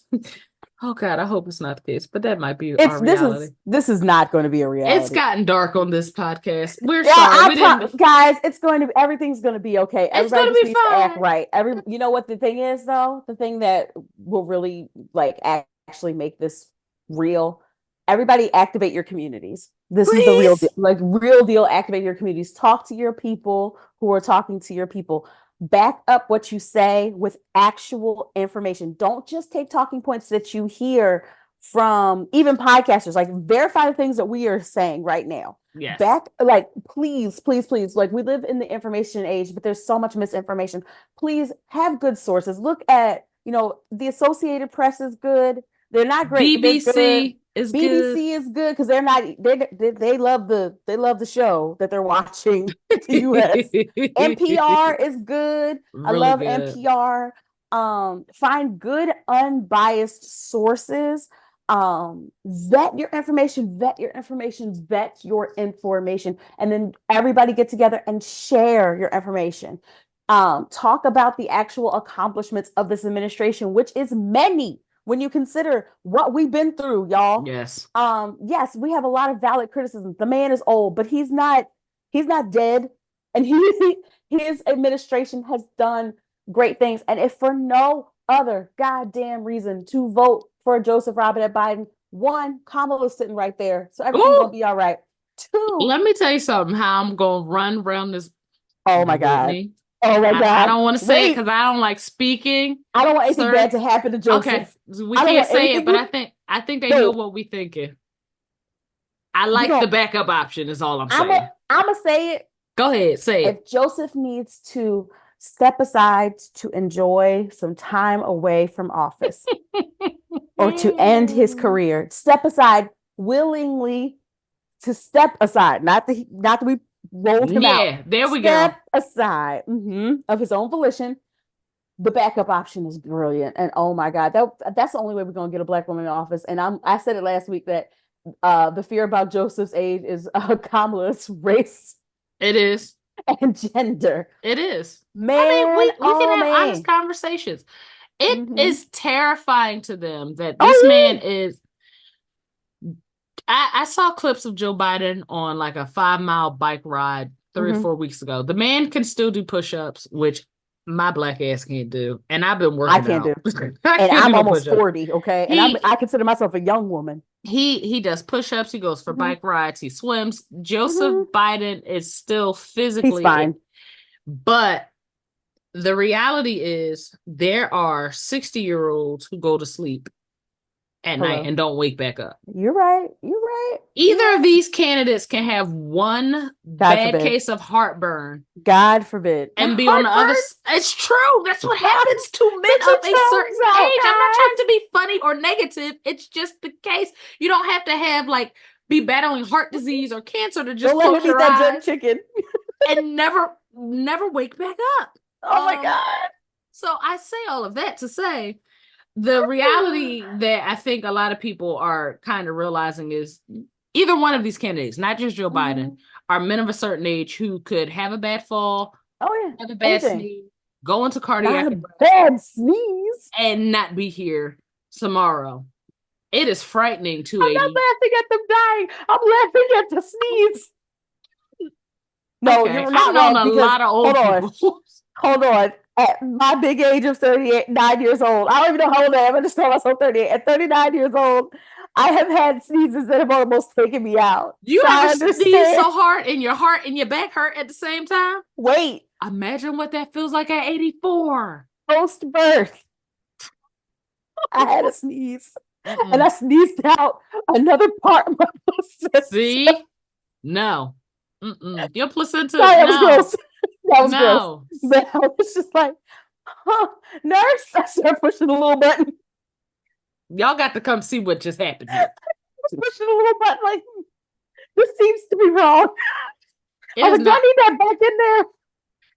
oh God, I hope it's not the case, but that might be It's our reality. this is not going to be a It's reality. gotten dark on this podcast. We're Yeah, sorry. We didn't guys, it's going to be everything's going to be okay. it's Everybody gonna just be needs to act fine. right. You know what the thing is though? The thing that will really like actually make this real. Everybody activate your communities. This is the real deal. Please. Like real deal activate your communities. Talk to your people who are talking to your people. Back up what you say with actual information. Don't just take talking points that you hear from even podcasters. Like verify the things that we are saying right now. Yes. Back, like, please, please, please, like, we live in the information age, but there's so much misinformation. Please have good sources. Look at, the Associated Press is good. They're not great, but they're good. BBC is good. BBC is good because they're not they love the show that they're watching. The US. NPR is good. I Really love good. NPR. Find good unbiased sources. Vet your information, vet your information, vet your information, and then everybody get together and share your information. Talk about the actual accomplishments of this administration, which is many when you consider what we've been through, y'all. Yes. Yes, we have a lot of valid criticisms. The man is old, but he's not dead, and his administration has done great things. And if for no other goddamn reason to vote for Joseph Robinette Biden, one, Kamala's sitting right there, so everything's gonna Oh, be all right. Two, let me tell you something, how I'm gonna run around this oh my God. Whitney. Oh my I God. don't want to say it Wait, because I don't like speaking, I don't want anything sir. bad to happen to Okay, Joseph. we I don't can't want say it, anything but good. I think they know Wait, what we thinking. I we like the don't. backup option, is all I'm I'm a. saying. I'm gonna say it. Go ahead, say it. If Joseph needs to step aside to enjoy some time away from office or to end his career, step aside willingly to step aside, not that we rolled him out. Yeah, there we Step go. aside of his own volition. The backup option is brilliant, and oh my God, that's the only way we're gonna get a black woman in office. And I said it last week that the fear about Joseph's age is Kamala's race It is. and gender. It is. I mean, Man, we can oh have honest man. conversations. It Hmm. is terrifying to them that this Oh man is. I saw clips of Joe Biden on like a 5 mile bike ride yeah. 3 or 4 weeks ago. The man can still do push-ups, which my black ass can't do. And I've been I working can't do. out. I And can't do I'm no almost push-ups. 40, okay? And I He consider myself a young woman. he does push-ups, he goes for Hmm. bike rides, he swims. Joseph Hmm. Biden is still He's physically, fine. but the reality is there are 60-year-olds who go to sleep at night Hello. and don't wake back up. You're right. You're right. You're Either of right. these candidates can have one God bad forbid. case of heartburn God forbid. and be on the other. It's true. That's what happens to men Get your of a certain tongues out, age. I'm not trying guys. to be funny or negative. It's just the case. You don't have to have like be battling heart disease or cancer to just Don't let close him eat your that jerk eyes chicken. and never wake back up. Oh my God. So I say all of that to say the reality that I think a lot of people are kind of realizing is either one of these candidates, not just Joe Biden, are men of a certain age who could have a bad fall, Oh yeah. have a bad sneeze, go into cardiac Not a bad sneeze. and not be here tomorrow. It is frightening to I'm not laughing at them dying. I'm laughing at the sneeze. No, okay. you're not I've known wrong a because lot of old people. hold on. At my big age of 39 years old, I don't even know how old I am. I just told myself 38. At 39 years old, I have had sneezes that have almost taken me out. You So I ever sneeze understand. so hard and your heart and your back hurt at the same time? Wait, Imagine what that feels like at 84. post birth, I had a sneeze and I Mm-mm. sneezed out another part of my placenta. See? No. Mm-mm. Your placenta, Sorry, that was no. gross. That was gross. No. But I was just like, huh, nurse. I started pushing the little button. Y'all got to come see what just happened here. I was pushing the little button like, this seems to be wrong. It I was is like, do I not, need that back in there?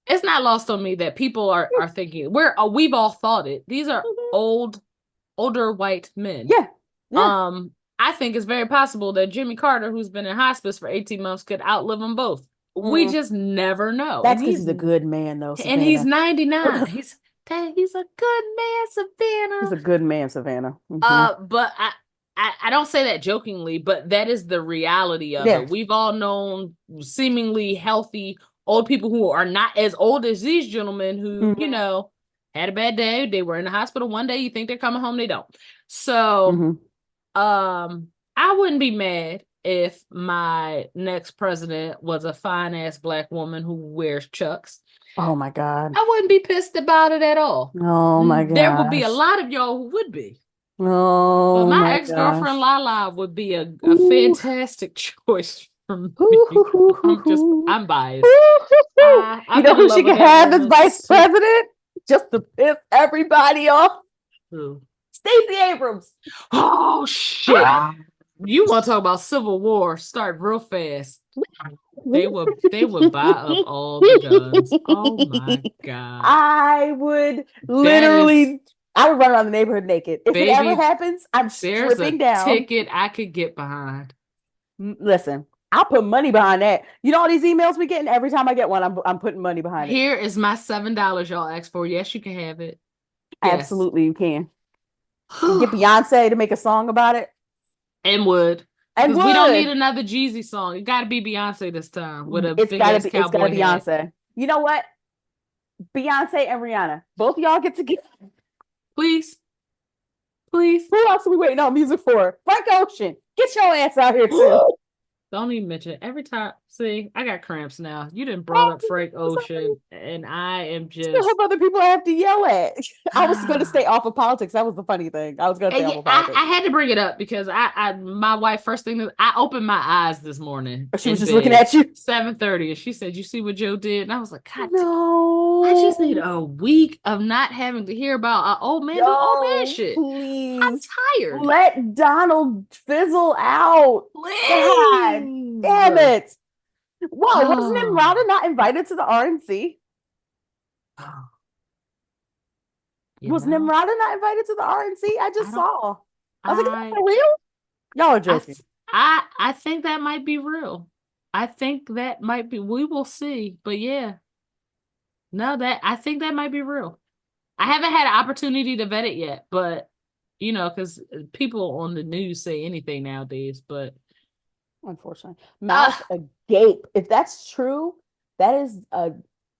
it's not lost on me that people are thinking we've all thought it. These are older white men. Yeah. Yeah. I think it's very possible that Jimmy Carter, who's been in hospice for 18 months, could outlive them both. We just never know. That's because he's a good man, though, and he's Savannah. 99. He's a good man, Savannah. He's a good man, Savannah. But I don't say that jokingly, but that is the reality of it. We've all known seemingly healthy old people who are not as old as these gentlemen who, you know, had a bad day. They were in the hospital one day. You think they're coming home, they don't. So, I wouldn't be mad if my next president was a fine ass black woman who wears Chucks. Oh my God. I wouldn't be pissed about it at all. Oh my God. There would be a lot of y'all who would be. Oh, but my ex-girlfriend Lala would be a fantastic choice for me. I'm biased. You know who she could have as vice president? Just to piss everybody off. Who? Stacey Abrams. Oh shit. You want to talk about Civil War? Start real fast. They would buy up all the guns. Oh my God. I would literally I would run around the neighborhood naked. If it ever happens, I'm stripping down. Ticket I could get behind. Listen, I'll put money behind that. You know all these emails we getting? Every time I get one, I'm putting money behind it. Here is my $7 y'all asked for. Yes, you can have it. Yes. Absolutely, you can. Get Beyonce to make a song about it. And would. And we don't need another Jeezy song. It got to be Beyonce this time with a big ass cowboy It's got to be hat. Beyonce. You know what? Beyonce and Rihanna. Both of y'all get together. Please. Please. Who else are we waiting on music for? Frank Ocean. Get your ass out here too. Don't even mention it. Every time. See, I got cramps now. You didn't brought up Frank Ocean, and I am just. Still have other people I have to yell at. I was going to stay off of politics. That was the funny thing. I was going to stay off of politics. I had to bring it up because my wife first thing I opened my eyes this morning. She was just looking at you. 7:30, and she said, "You see what Joe did?" And I was like, "God, no, I just need a week of not having to hear about old man shit. Please, I'm tired. Let Donald fizzle out. Please. God damn it! Wow, wasn't Nimrata not invited to the RNC? Was Nimrata not invited to the RNC? I just saw. I was like, is that for real? Y'all are joking. I think that might be real. I think that might be. We will see. But yeah. No, I think that might be real. I haven't had an opportunity to vet it yet, but you know, because people on the news say anything nowadays, but unfortunately, mouth agape. If that's true, that is a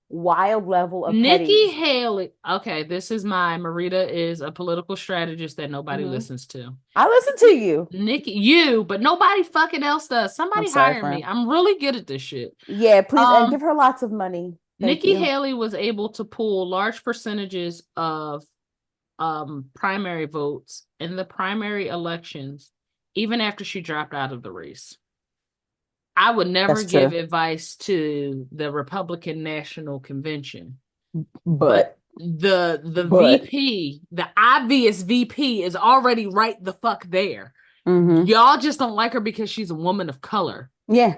wild level of Nikki Haley. Okay, this is mine. Marita is a political strategist that nobody listens to. I listen to you. Nikki, but nobody fucking else does. Somebody hire me. I'm really good at this shit. Yeah, please, and give her lots of money. Nikki Haley was able to pull large percentages of primary votes in the primary elections, even after she dropped out of the race. I would never That's true. give advice to the Republican National Convention, But the VP, the obvious VP, is already right the fuck there. Y'all just don't like her because she's a woman of color. Yeah.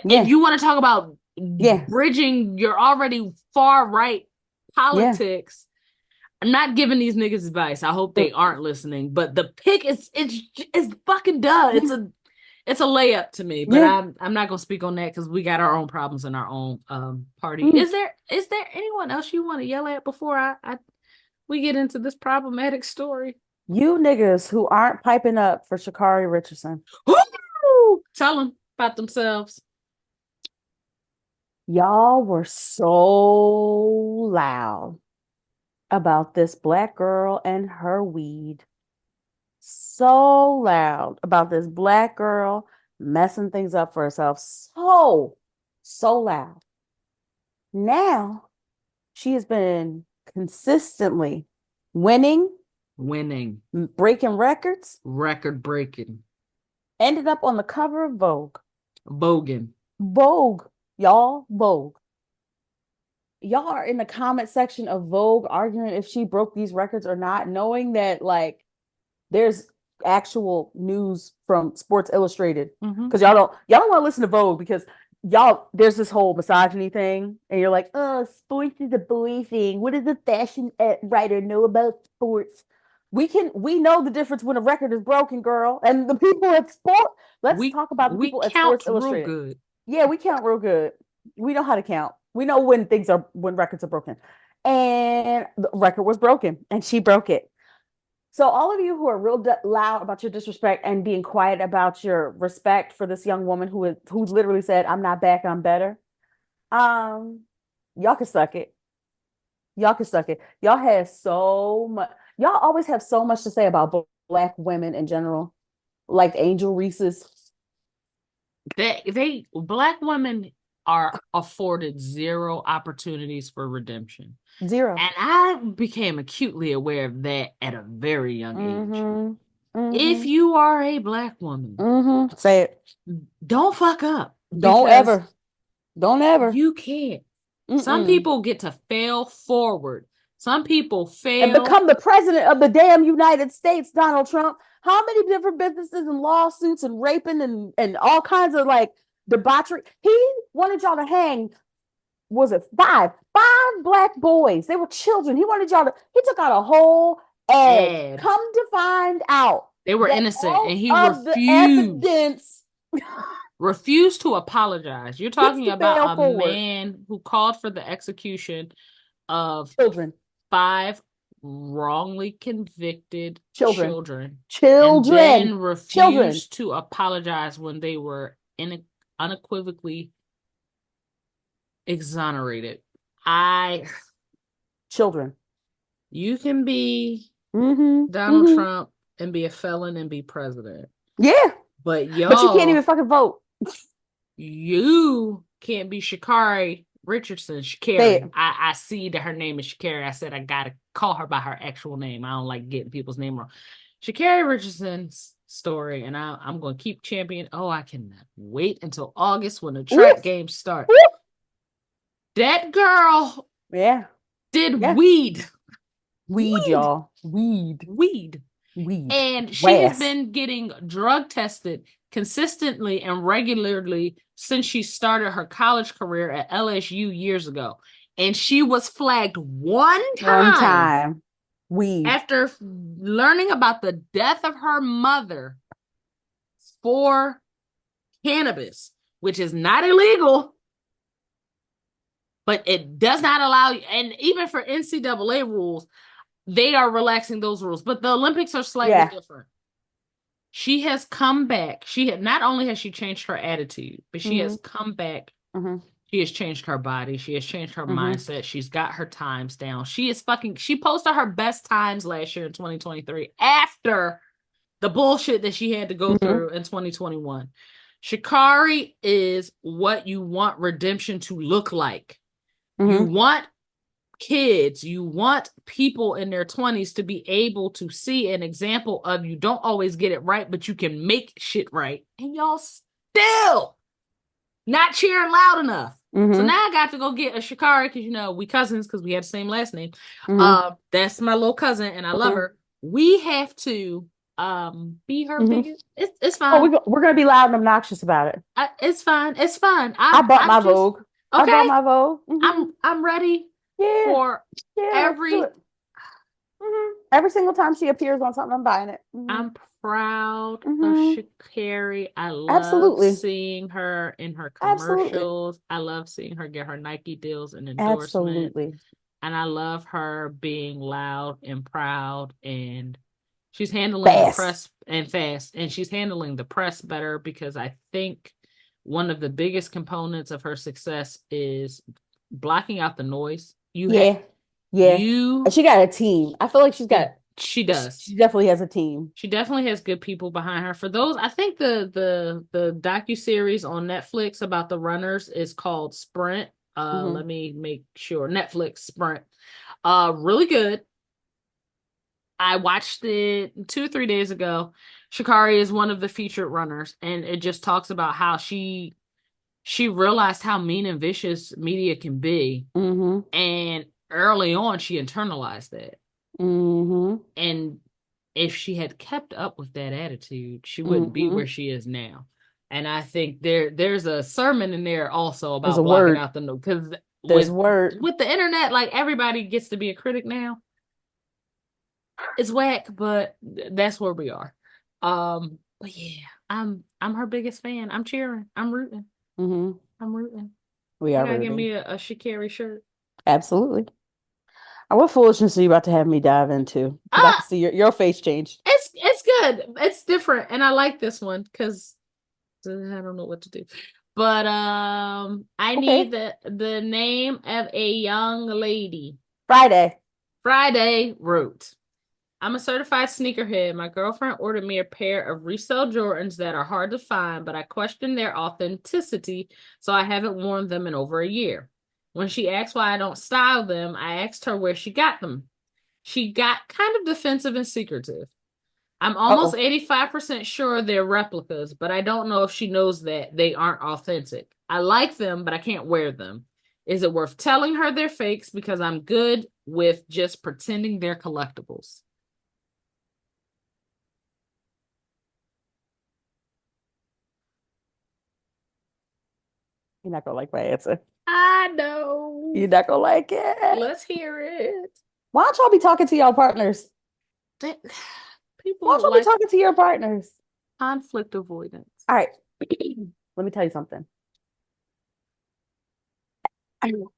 And you want to talk about Yeah. bridging your already far right politics. I'm not giving these niggas advice. I hope they aren't listening. But the pick is fucking duh. It's a layup to me. But I'm not gonna speak on that because we got our own problems in our own party. Is there anyone else you want to yell at before we get into this problematic story? You niggas who aren't piping up for Sha'Carri Richardson. Woo! Tell them about themselves. Y'all were so loud about this Black girl and her weed. So loud about this Black girl messing things up for herself. So loud. Now she has been consistently winning, breaking records, record breaking. Ended up on the cover of Vogue. Vogue, y'all, Vogue. Y'all are in the comment section of Vogue arguing if she broke these records or not, knowing that like there's actual news from Sports Illustrated. Because y'all don't want to listen to Vogue because there's this whole misogyny thing, and you're like, oh, sports is a boy thing. What does a fashion writer know about sports? We know the difference when a record is broken, girl. And the people at sport, let's talk about the people at Sports Illustrated. Real good. Yeah, we count real good. We know how to count. We know when records are broken. And the record was broken, and she broke it. So all of you who are real loud about your disrespect and being quiet about your respect for this young woman who literally said, I'm not back, I'm better. Y'all can suck it. Y'all can suck it. Y'all have so much. Y'all always have so much to say about Black women in general, like Angel Reese's. Black women are afforded zero opportunities for redemption. Zero. And I became acutely aware of that at a very young age. If you are a Black woman, say it. Don't fuck up. Don't ever. You can't. Some people get to fail forward. Some people fail and become the president of the damn United States, Donald Trump. How many different businesses and lawsuits and raping and all kinds of like debauchery? He wanted y'all to hang, was it five Black boys? They were children. He took out a whole ad. Come to find out, they were innocent, and he refused to apologize. You're talking about a man who called for the execution of children. 5 wrongly convicted children. And then refused to apologize when they were unequivocally exonerated. Children. You can be Donald Trump and be a felon and be president. Yeah. But you can't even fucking vote. You can't be Sha'Carri Richardson. Sha'Carri. I see that her name is Sha'Carri. I said I gotta call her by her actual name. I don't like getting people's name wrong. Sha'Carri Richardson's story, and I'm going to keep championing. Oh, I cannot wait until August when the track games start. That girl did weed. Weed, y'all. Weed. And she has been getting drug tested consistently and regularly since she started her college career at LSU years ago. And she was flagged one time. Weed. After learning about the death of her mother for cannabis, which is not illegal, but it does not allow you, and even for NCAA rules, they are relaxing those rules. But the Olympics are slightly different. She has come back. Not only has she changed her attitude, but she has come back. She has changed her body. She has changed her mindset. She's got her times down. She posted her best times last year in 2023 after the bullshit that she had to go through in 2021. Sha'Carri is what you want redemption to look like. You want kids, you want people in their 20s to be able to see an example of you don't always get it right, but you can make shit right. And y'all still not cheering loud enough. So now I got to go get a Shikari because we cousins because we had the same last name. That's my little cousin and I love her. We have to be her biggest. It's fine. Oh, we're gonna be loud and obnoxious about it. It's fine. It's fine. I bought my Vogue. Okay. I bought my Vogue. I'm ready for every single time she appears on something, I'm buying it. I'm proud of Shikari. I love seeing her in her commercials. I love seeing her get her Nike deals and endorsements. And I love her being loud and proud, and she's handling the press and fast, and she's handling the press better because I think one of the biggest components of her success is blocking out the noise. And she got a team. I feel like she does. She definitely has a team. She definitely has good people behind her. For those, I think the docuseries on Netflix about the runners is called Sprint. Let me make sure. Netflix Sprint. Really good. I watched it 2 or 3 days ago. Shikari is one of the featured runners, and it just talks about how she realized how mean and vicious media can be. And early on, she internalized that. And if she had kept up with that attitude, she wouldn't be where she is now. And I think there's a sermon in there also about blocking out the noise. Because with the internet, like everybody gets to be a critic now. It's whack, but that's where we are. But yeah, I'm her biggest fan. I'm cheering. I'm rooting. I'm rooting. We are rooting. Give me a Shikari shirt. Absolutely. What foolishness are you about to have me dive into? I can see your face changed. It's good. It's different, and I like this one because I don't know what to do. But I need the name of a young lady. Friday wrote, I'm a certified sneakerhead. My girlfriend ordered me a pair of resale Jordans that are hard to find, but I question their authenticity, so I haven't worn them in over a year. When she asked why I don't style them, I asked her where she got them. She got kind of defensive and secretive. I'm almost 85% sure they're replicas, but I don't know if she knows that they aren't authentic. I like them, but I can't wear them. Is it worth telling her they're fakes because I'm good with just pretending they're collectibles? You're not going to like my answer. I know. You're not going to like it. Let's hear it. Why don't y'all be talking to y'all partners? Why don't y'all be talking to your partners? Conflict avoidance. All right. Let me tell you something.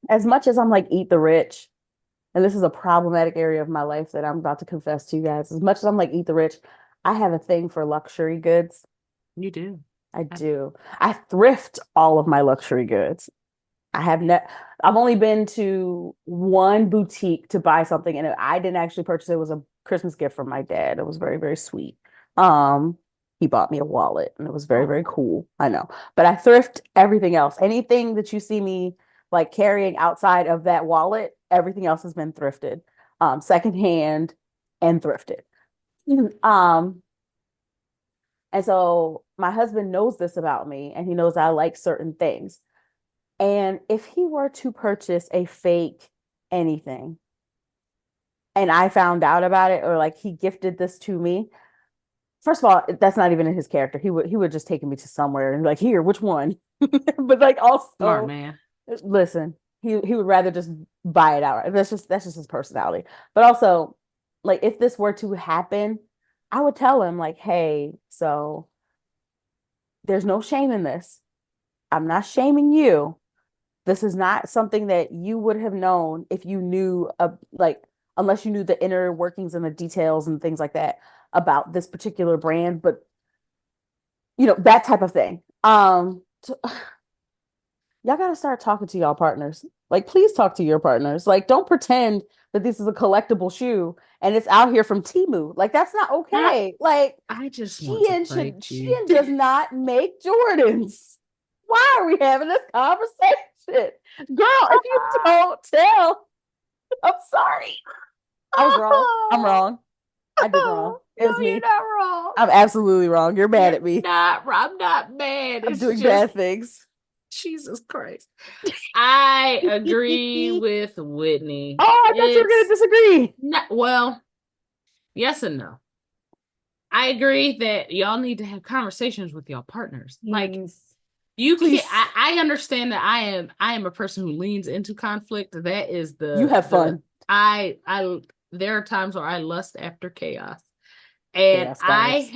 As much as I'm like eat the rich, and this is a problematic area of my life that I'm about to confess to you guys. As much as I'm like eat the rich, I have a thing for luxury goods. You do. I do. I thrift all of my luxury goods. I've only been to one boutique to buy something, and I didn't actually purchase it. It was a Christmas gift from my dad. It was very, very sweet. He bought me a wallet, and it was very, very cool. I know. But I thrift everything else. Anything that you see me like carrying outside of that wallet, everything else has been thrifted, secondhand and thrifted. And so my husband knows this about me, and he knows I like certain things. And if he were to purchase a fake anything, and I found out about it, or like he gifted this to me, first of all, that's not even in his character. He would just take me to somewhere and be like, here, which one? But like also, smart man. Listen, he would rather just buy it outright. That's just his personality. But also, like if this were to happen, I would tell him like, hey, so there's no shame in this. I'm not shaming you. This is not something that you would have known if you knew, unless you knew the inner workings and the details and things like that about this particular brand. But, that type of thing. So, y'all got to start talking to y'all partners. Like, please talk to your partners. Like, don't pretend that this is a collectible shoe and it's out here from Temu. Like, that's not okay. I just Shein does not make Jordans. Why are we having this conversation? Girl, if you don't tell. I'm sorry. I was wrong. I'm wrong. I did wrong. It No, was you're me. not wrong. I'm absolutely wrong. You're mad You're at me. not. I'm not mad. I'm It's doing just bad things. Jesus Christ. I agree Oh, with Whitney. I thought you were gonna It's disagree. not, well, yes and no. I agree that y'all need to have conversations with y'all partners. Like Please. you can't Please. I understand that I am a person who leans into conflict. That is You have the fun. I there are times where I lust after chaos. And Chaos goddess.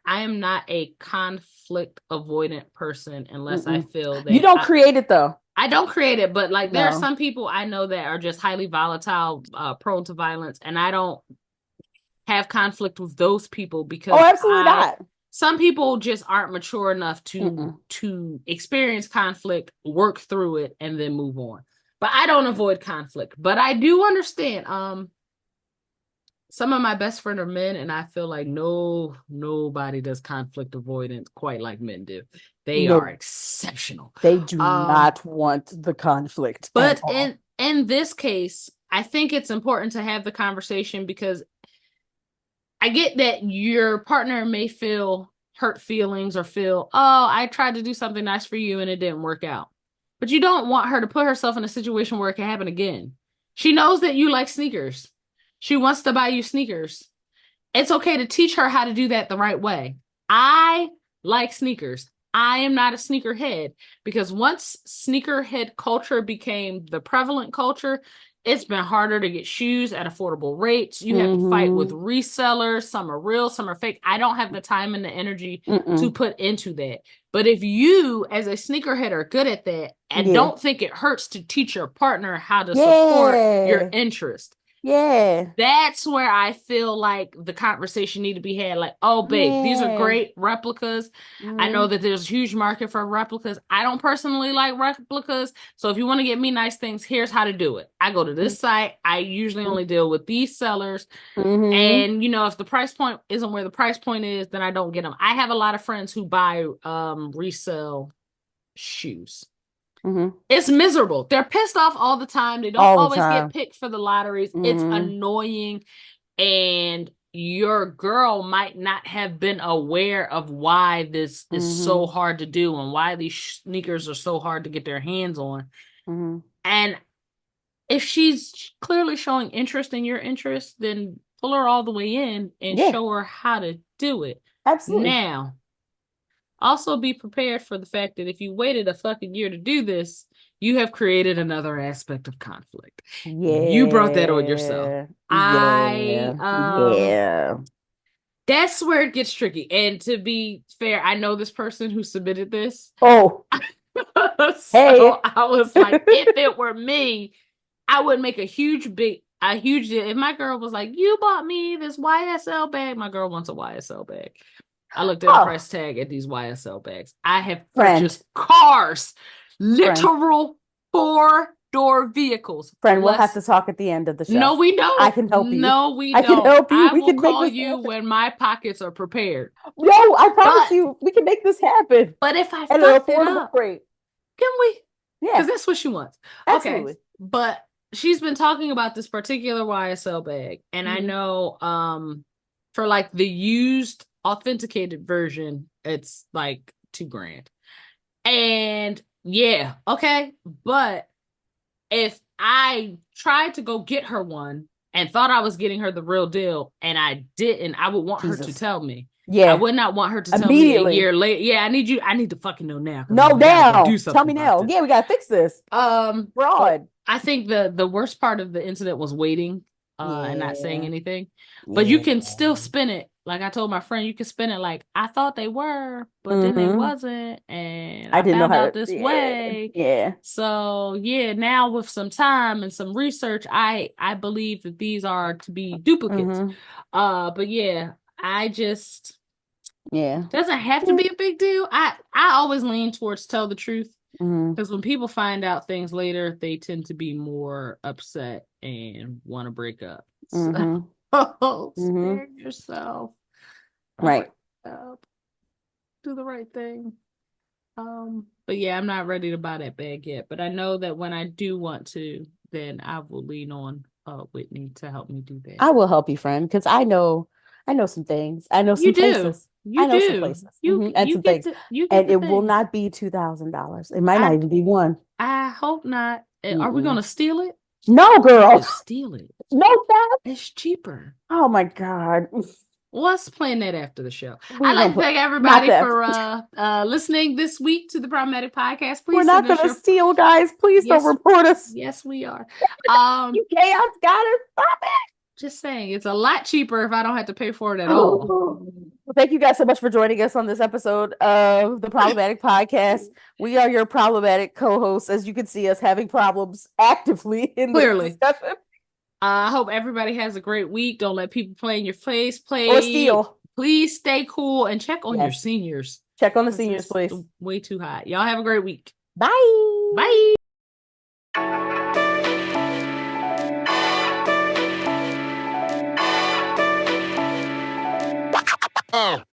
I am not a conflict avoidant person unless I Mm-mm. feel You that don't create it though. I don't create it, but like there are No. some people I know that are just highly volatile, prone to violence, and I don't have conflict with those people Oh, because absolutely I not. some people just aren't mature enough Mm-mm. to experience conflict, work through it, and then move on. But I don't avoid conflict. But I do understand. Some of my best friends are men, and I feel like nobody does conflict avoidance quite like men do. They are No, exceptional. they do Um, not want the conflict at but all. in this case, I think it's important to have the conversation because I get that your partner may feel hurt feelings or feel, oh, I tried to do something nice for you and it didn't work out. But you don't want her to put herself in a situation where it can happen again. She knows that you like sneakers. She wants to buy you sneakers. It's okay to teach her how to do that the right way. I like sneakers. I am not a sneakerhead because once sneakerhead culture became the prevalent culture, it's been harder to get shoes at affordable rates. You have to fight with Mm-hmm. resellers. Some are real, some are fake. I don't have the time and the energy to Mm-mm. put into that. But if you, as a sneakerhead, are good at that and Yeah. don't think it hurts to teach your partner how to support your Yeah. interest, Yeah. that's where I feel like the conversation need to be had. Like, oh, babe, these are Yeah. great replicas. I know Mm-hmm. that there's a huge market for replicas. I don't personally like replicas. So if you want to get me nice things, here's how to do it. I go to this site. I usually only deal with these sellers. Mm-hmm. And, if the price point isn't where the price point is, then I don't get them. I have a lot of friends who buy resell shoes. Mm-hmm. It's miserable. They're pissed off all the time. They don't All the always get time. picked for the lotteries. It's Mm-hmm. annoying, and your girl might not have been aware of why this is so Mm-hmm. hard to do and why these sneakers are so hard to get their hands on. Mm-hmm. And if she's clearly showing interest in your interest, then pull her all the way in and Yeah, show her how to do it. absolutely. Now, also be prepared for the fact that if you waited a fucking year to do this, you have created another aspect of conflict. You brought that on yourself. Yeah. I Yeah. Yeah. That's where it gets tricky. And to be fair, I know this person who submitted this. Oh, So hey. I was like, if it were me, I would make a huge deal. If my girl was like, you bought me this YSL bag, my girl wants a YSL bag. I looked at a Oh, price tag at these YSL bags. I have friend, purchased cars, friend, literal four-door vehicles for friend, we'll have less. to talk at the end of the No, show. we I don't. can help you. No, we I can don't. help you. I We will can make call this you happen. when my pockets are prepared. No, I promise But you, we can make this happen but if I at an fucked it affordable up, rate. can we? Because Yeah, that's what she wants. Okay. absolutely. But she's been talking about this particular YSL bag. And I Hmm. know for like the used authenticated version, it's like 2 grand. And yeah, okay. But if I tried to go get her one and thought I was getting her the real deal and I didn't, I would want her to Jesus. tell me. I Yeah, would not want her to tell me a immediately. year later. Yeah, I need to fucking know now because No, I gotta go do now. Tell something me about now. this. Yeah, we gotta fix this. But Fraud. I think the worst part of the incident was waiting and not saying Yeah, anything. But you yeah. can still spin it. Like I told my friend, you can spin it like I thought they were, but then they Mm-hmm. wasn't, and I I didn't know found how out to. this Yeah, way. yeah. So yeah, now with some time and some research, I believe that these are to be duplicates. Mm-hmm. But yeah, I just Yeah. doesn't have to Yeah. be a big deal. I always lean towards tell the truth Mm-hmm. because when people find out things later, they tend to be more upset and want to break up. So Mm-hmm. Mm-hmm. spare yourself. Don't break Right. up. Do the right thing. But yeah, I'm not ready to buy that bag yet. But I know that when I do want to, then I will lean on Whitney to help me do that. I will help you, friend, because I know some things. I know some You do. places. You I know some do. places. You And you some get things. to you get And the it will thing. not be $2,000. It might not even be one. I hope not. Are we gonna steal it? No, girl. Just steal it. No, that. It's cheaper. Oh my God. Let's plan that after the show. We're I'd like gonna to put thank not everybody that. for listening this week to the Problematic Podcast. We're Please not send us gonna your steal, guys. Please don't Yes. report us. Yes, we are. You chaos got it. Stop it. Just saying, it's a lot cheaper if I don't have to pay for it at all. Well, thank you guys so much for joining us on this episode of the Problematic Podcast. We are your problematic co-hosts, as you can see us having problems actively in this discussion. I hope everybody has a great week. Don't let people play in your face. Or steal. Please stay cool and check on your seniors. Check on the seniors, please. Way too hot. Y'all have a great week. Bye. Bye.